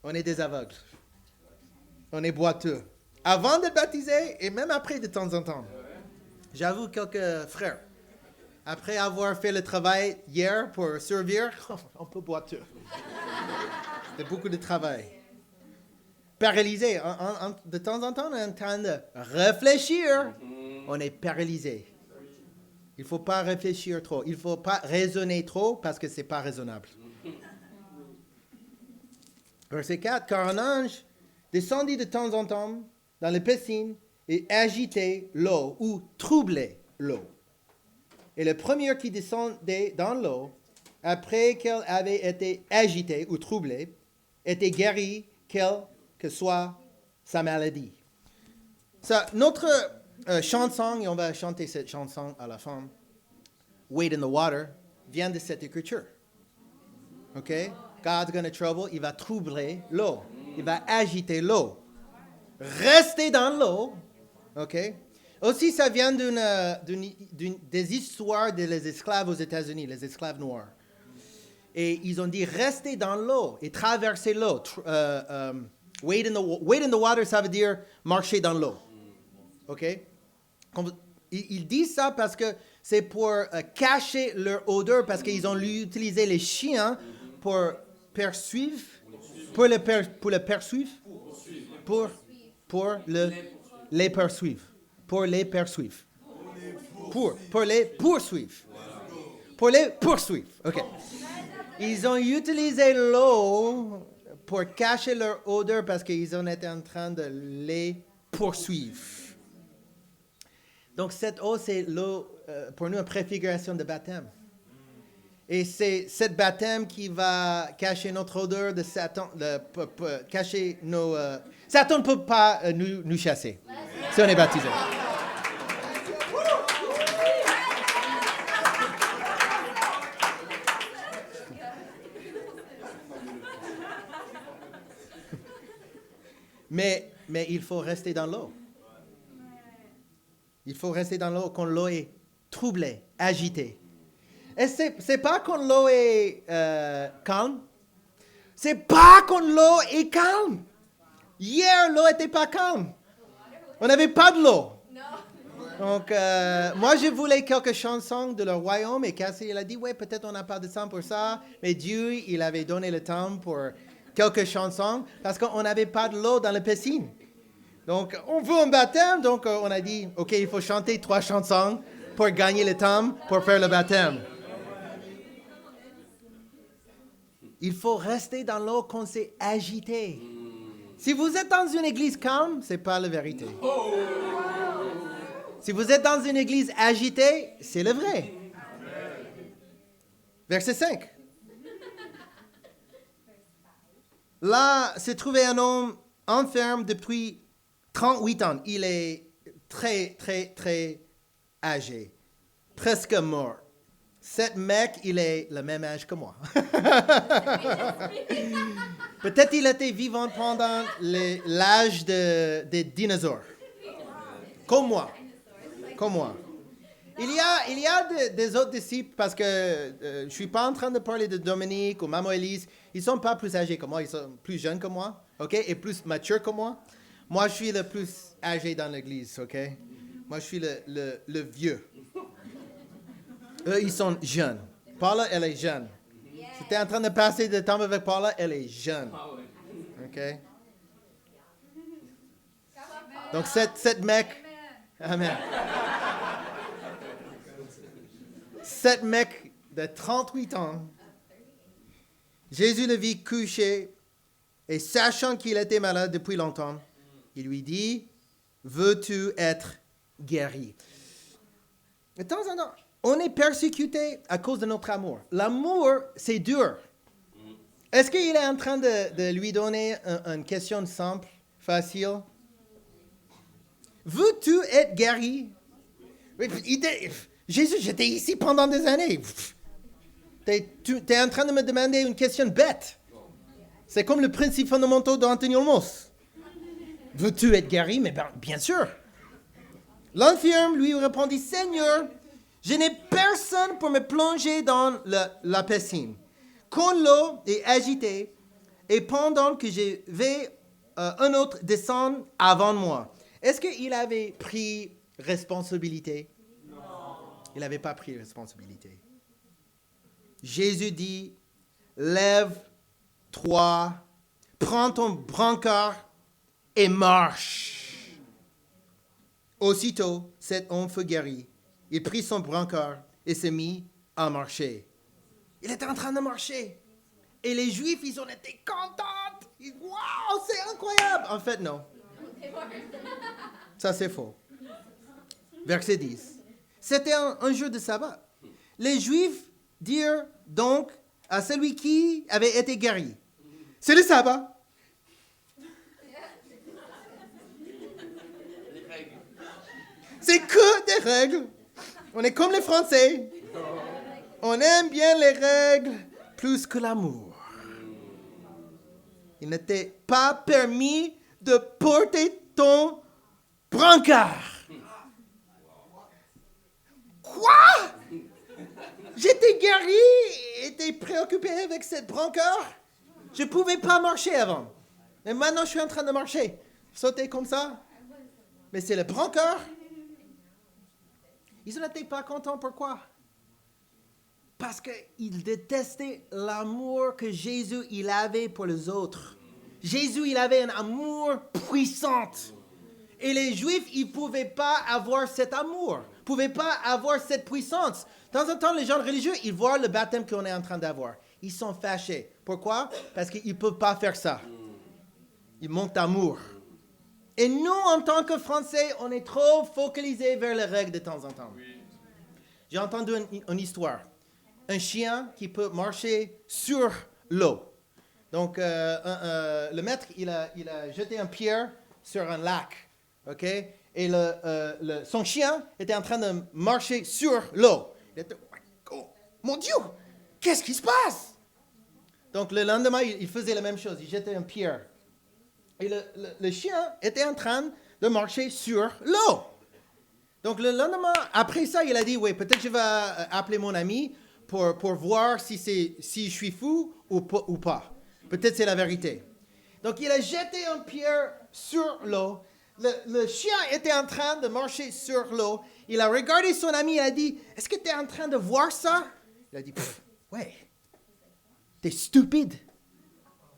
On est des aveugles. On est boiteux. Avant d'être baptisé et même après de temps en temps. J'avoue quelques frères. Après avoir fait le travail hier pour servir, un peu boiteux. C'était beaucoup de travail. Paralysé. De temps en temps, on est en train de réfléchir. On est paralysé. Il ne faut pas réfléchir trop. Il ne faut pas raisonner trop parce que ce n'est pas raisonnable. Verset 4. Car un ange descendit de temps en temps dans la piscine et agitait l'eau ou troublait l'eau. Et le premier qui descendait dans l'eau, après qu'elle avait été agitée ou troublée, était guéri, quelle que soit sa maladie. Ça, notre chanson, et on va chanter cette chanson à la fin, Wade in the Water, vient de cette écriture. OK? God's gonna trouble, il va troubler l'eau. Il va agiter l'eau. Rester dans l'eau. OK? Aussi, ça vient des histoires des esclaves aux États-Unis, les esclaves noirs. Et ils ont dit rester dans l'eau et traverser l'eau. Wade in the water, ça veut dire marcher dans l'eau. OK? Ils disent ça parce que c'est pour cacher leur odeur, parce qu'ils ont utilisé les chiens pour poursuivre. Pour les poursuivre. Pour les poursuivre. Pour les poursuivre. Pour les poursuivre. Pour les poursuivre. OK. Ils ont utilisé l'eau pour cacher leur odeur parce qu'ils ont été en train de les poursuivre. Donc, cette eau, c'est l'eau, pour nous, une préfiguration de baptême. Et c'est cette baptême qui va cacher notre odeur de Satan, cacher nos... Satan ne peut pas nous chasser si on est baptisé. Mais il faut rester dans l'eau. Il faut rester dans l'eau quand l'eau est troublée, agitée. Et c'est pas quand l'eau est calme. C'est pas quand l'eau est calme. Hier, l'eau n'était pas calme. On n'avait pas de l'eau. Donc, moi, je voulais quelques chansons de le royaume. Et Cassie, elle a dit, ouais, peut-être on n'a pas de temps pour ça. Mais Dieu, il avait donné le temps pour quelques chansons parce qu'on n'avait pas de l'eau dans la piscine. Donc, on veut un baptême. Donc, on a dit, OK, il faut chanter 3 chansons pour gagner le temps pour faire le baptême. Il faut rester dans l'eau quand c'est agité. Si vous êtes dans une église calme, ce n'est pas la vérité. Si vous êtes dans une église agitée, c'est le vrai. Verset 5. Là, s'est trouvé un homme enferme depuis 38 ans. Il est très, très, très âgé. Presque mort. Cet mec, il est le même âge que moi. Peut-être il était vivant pendant l'âge des dinosaures. Comme moi. Il y a des autres disciples, parce que je ne suis pas en train de parler de Dominique ou Maman Élise. Ils ne sont pas plus âgés que moi, ils sont plus jeunes que moi, ok, et plus matures que moi. Moi, je suis le plus âgé dans l'église, ok. Moi, je suis le vieux. Eux, ils sont jeunes. Paula, elle est jeune. Si tu es en train de passer de temps avec Paula, elle est jeune. OK? Donc, cette mec... Amen. Cet mec de 38 ans, Jésus le vit couché et sachant qu'il était malade depuis longtemps, il lui dit, « Veux-tu être guéri? » De temps en temps, on est persécuté à cause de notre amour. L'amour, c'est dur. Est-ce qu'il est en train de lui donner une question simple, facile? Veux-tu être guéri? Jésus, j'étais ici pendant des années. Tu es en train de me demander une question bête. C'est comme le principe fondamental d'Anthony Olmos. Veux-tu être guéri? Mais bien sûr. L'infirme lui répondit, Seigneur, je n'ai personne pour me plonger dans la piscine. Quand l'eau est agitée, et pendant que je vais, un autre descend avant moi. Est-ce qu'il avait pris responsabilité? Non. Il n'avait pas pris responsabilité. Jésus dit, lève-toi, prends ton brancard et marche. Aussitôt, cet homme fut guéri. Il prit son brancard et se mit à marcher. Il était en train de marcher. Et les Juifs, ils ont été contents. Waouh, c'est incroyable. En fait, non. Ça, c'est faux. Verset 10. C'était un jour de sabbat. Les Juifs dirent donc à celui qui avait été guéri, c'est le sabbat. C'est que des règles. On est comme les Français. On aime bien les règles plus que l'amour. Il n'était pas permis de porter ton brancard. Quoi? J'étais guéri et j'étais préoccupé avec cette brancard. Je ne pouvais pas marcher avant. Mais maintenant, je suis en train de marcher. Sauter comme ça. Mais c'est le brancard. Ils n'étaient pas contents. Pourquoi? Parce qu'ils détestaient l'amour que Jésus il avait pour les autres. Jésus, il avait un amour puissant. Et les Juifs, ils ne pouvaient pas avoir cet amour. Ils ne pouvaient pas avoir cette puissance. De temps en temps, les gens religieux, ils voient le baptême qu'on est en train d'avoir. Ils sont fâchés. Pourquoi? Parce qu'ils ne peuvent pas faire ça. Ils manquent d'amour. Et nous, en tant que Français, on est trop focalisés vers les règles de temps en temps. J'ai entendu une histoire. Un chien qui peut marcher sur l'eau. Donc, le maître, il a jeté une pierre sur un lac. OK? Et son chien était en train de marcher sur l'eau. Il était, oh, mon Dieu, qu'est-ce qui se passe? Donc, le lendemain, il faisait la même chose. Il jetait une pierre. Et le chien était en train de marcher sur l'eau. Donc, le lendemain, après ça, il a dit, oui, peut-être je vais appeler mon ami pour voir si je suis fou ou pas. Peut-être c'est la vérité. Donc, il a jeté une pierre sur l'eau. Le chien était en train de marcher sur l'eau. Il a regardé son ami et a dit, est-ce que tu es en train de voir ça? Il a dit, ouais, t'es stupide.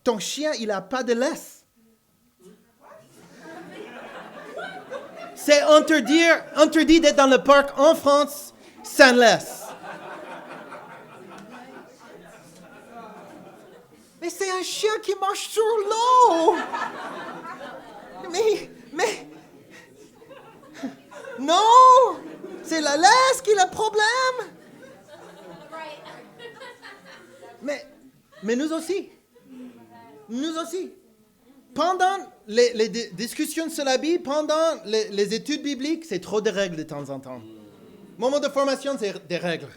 Ton chien, il n'a pas de laisse. C'est interdit d'être dans le parc en France sans laisse. Mais c'est un chien qui marche sur l'eau. Mais, non, c'est la laisse qui est le problème. Mais nous aussi. Pendant les discussions sur la Bible, pendant les études bibliques, c'est trop de règles de temps en temps. Moment de formation, c'est des règles.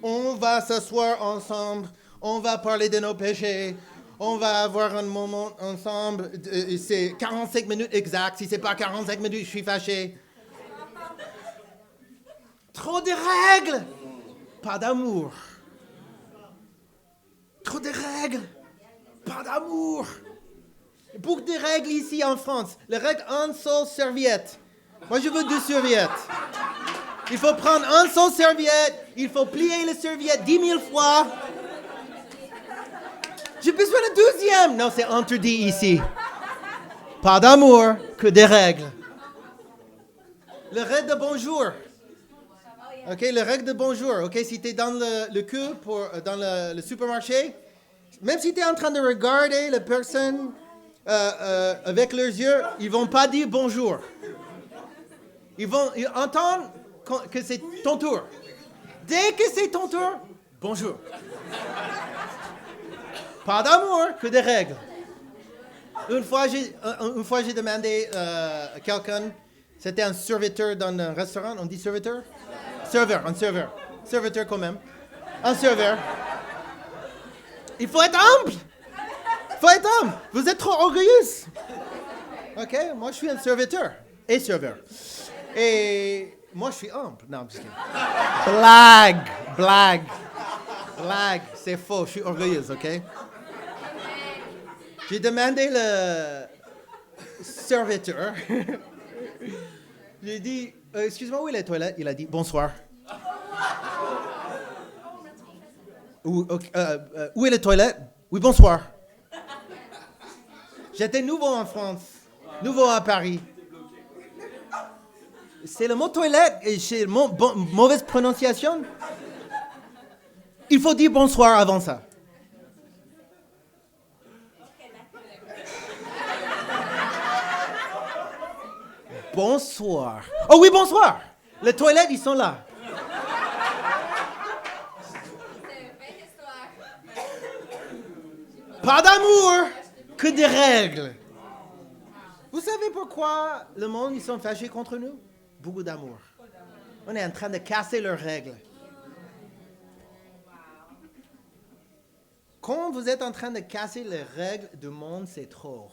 On va s'asseoir ensemble, on va parler de nos péchés, on va avoir un moment ensemble, c'est 45 minutes exact. Si c'est pas 45 minutes, je suis fâché. Trop de règles, pas d'amour. Trop de règles, pas d'amour. Beaucoup de règles ici en France. Les règles, un seul serviette. Moi, je veux 2 serviettes. Il faut prendre un seul serviette. Il faut plier le serviette 10 000 fois. J'ai besoin de 2e. Non, c'est interdit ici. Pas d'amour, que des règles. Le règle de bonjour. OK, le règle de bonjour. OK, si tu es dans le queue dans le supermarché, même si tu es en train de regarder la personne avec leurs yeux, ils ne vont pas dire bonjour. Ils vont entendre que c'est ton tour. Dès que c'est ton tour, bonjour. Pas d'amour, que des règles. Une fois, j'ai demandé à quelqu'un, c'était un serviteur dans un restaurant, on dit serviteur? serveur. Serviteur quand même. Un serveur. Il faut être humble. Vous êtes trop orgueilleuse. OK? Moi, je suis un serviteur et serveur. Et moi, je suis humble. Non, je suis blague. C'est faux. Je suis orgueilleuse, OK? J'ai demandé le serviteur. J'ai dit, excuse-moi, où est la toilette? Il a dit, bonsoir. Où est la toilette? Oui, bonsoir. J'étais nouveau en France, nouveau à Paris. C'est le mot toilette et c'est mauvaise prononciation. Il faut dire bonsoir avant ça. Bonsoir. Oh oui, bonsoir. Les toilettes, ils sont là. Pas d'amour, que des règles. Vous savez pourquoi le monde, ils sont fâchés contre nous? Beaucoup d'amour. On est en train de casser leurs règles. Quand vous êtes en train de casser les règles du monde, c'est trop.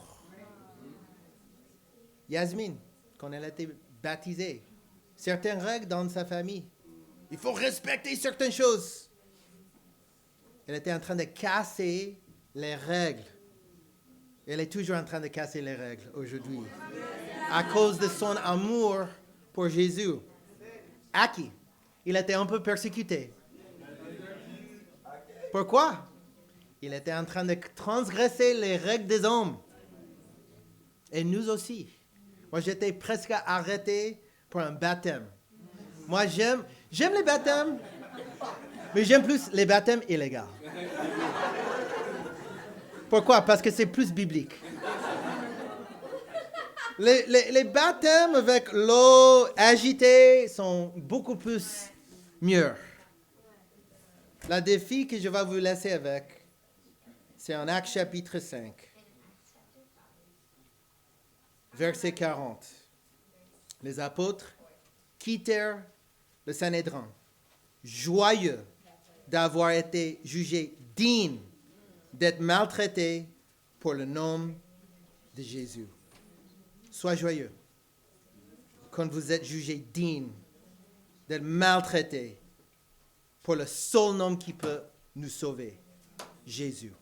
Yasmine, quand elle a été baptisée, certaines règles dans sa famille. Il faut respecter certaines choses. Elle était en train de casser les règles. Elle est toujours en train de casser les règles aujourd'hui. À cause de son amour pour Jésus. Aki, il était un peu persécuté. Pourquoi? Il était en train de transgresser les règles des hommes. Et nous aussi. Moi, j'étais presque arrêté pour un baptême. Moi, j'aime les baptêmes, mais j'aime plus les baptêmes illégaux. Pourquoi? Parce que c'est plus biblique. Les baptêmes avec l'eau agitée sont beaucoup plus mieux. Le défi que je vais vous laisser avec, c'est en Actes chapitre 5, verset 40. Les apôtres quittèrent le Sanhédrin, joyeux d'avoir été jugés dignes d'être maltraités pour le nom de Jésus. Sois joyeux quand vous êtes jugés dignes d'être maltraités pour le seul nom qui peut nous sauver, Jésus.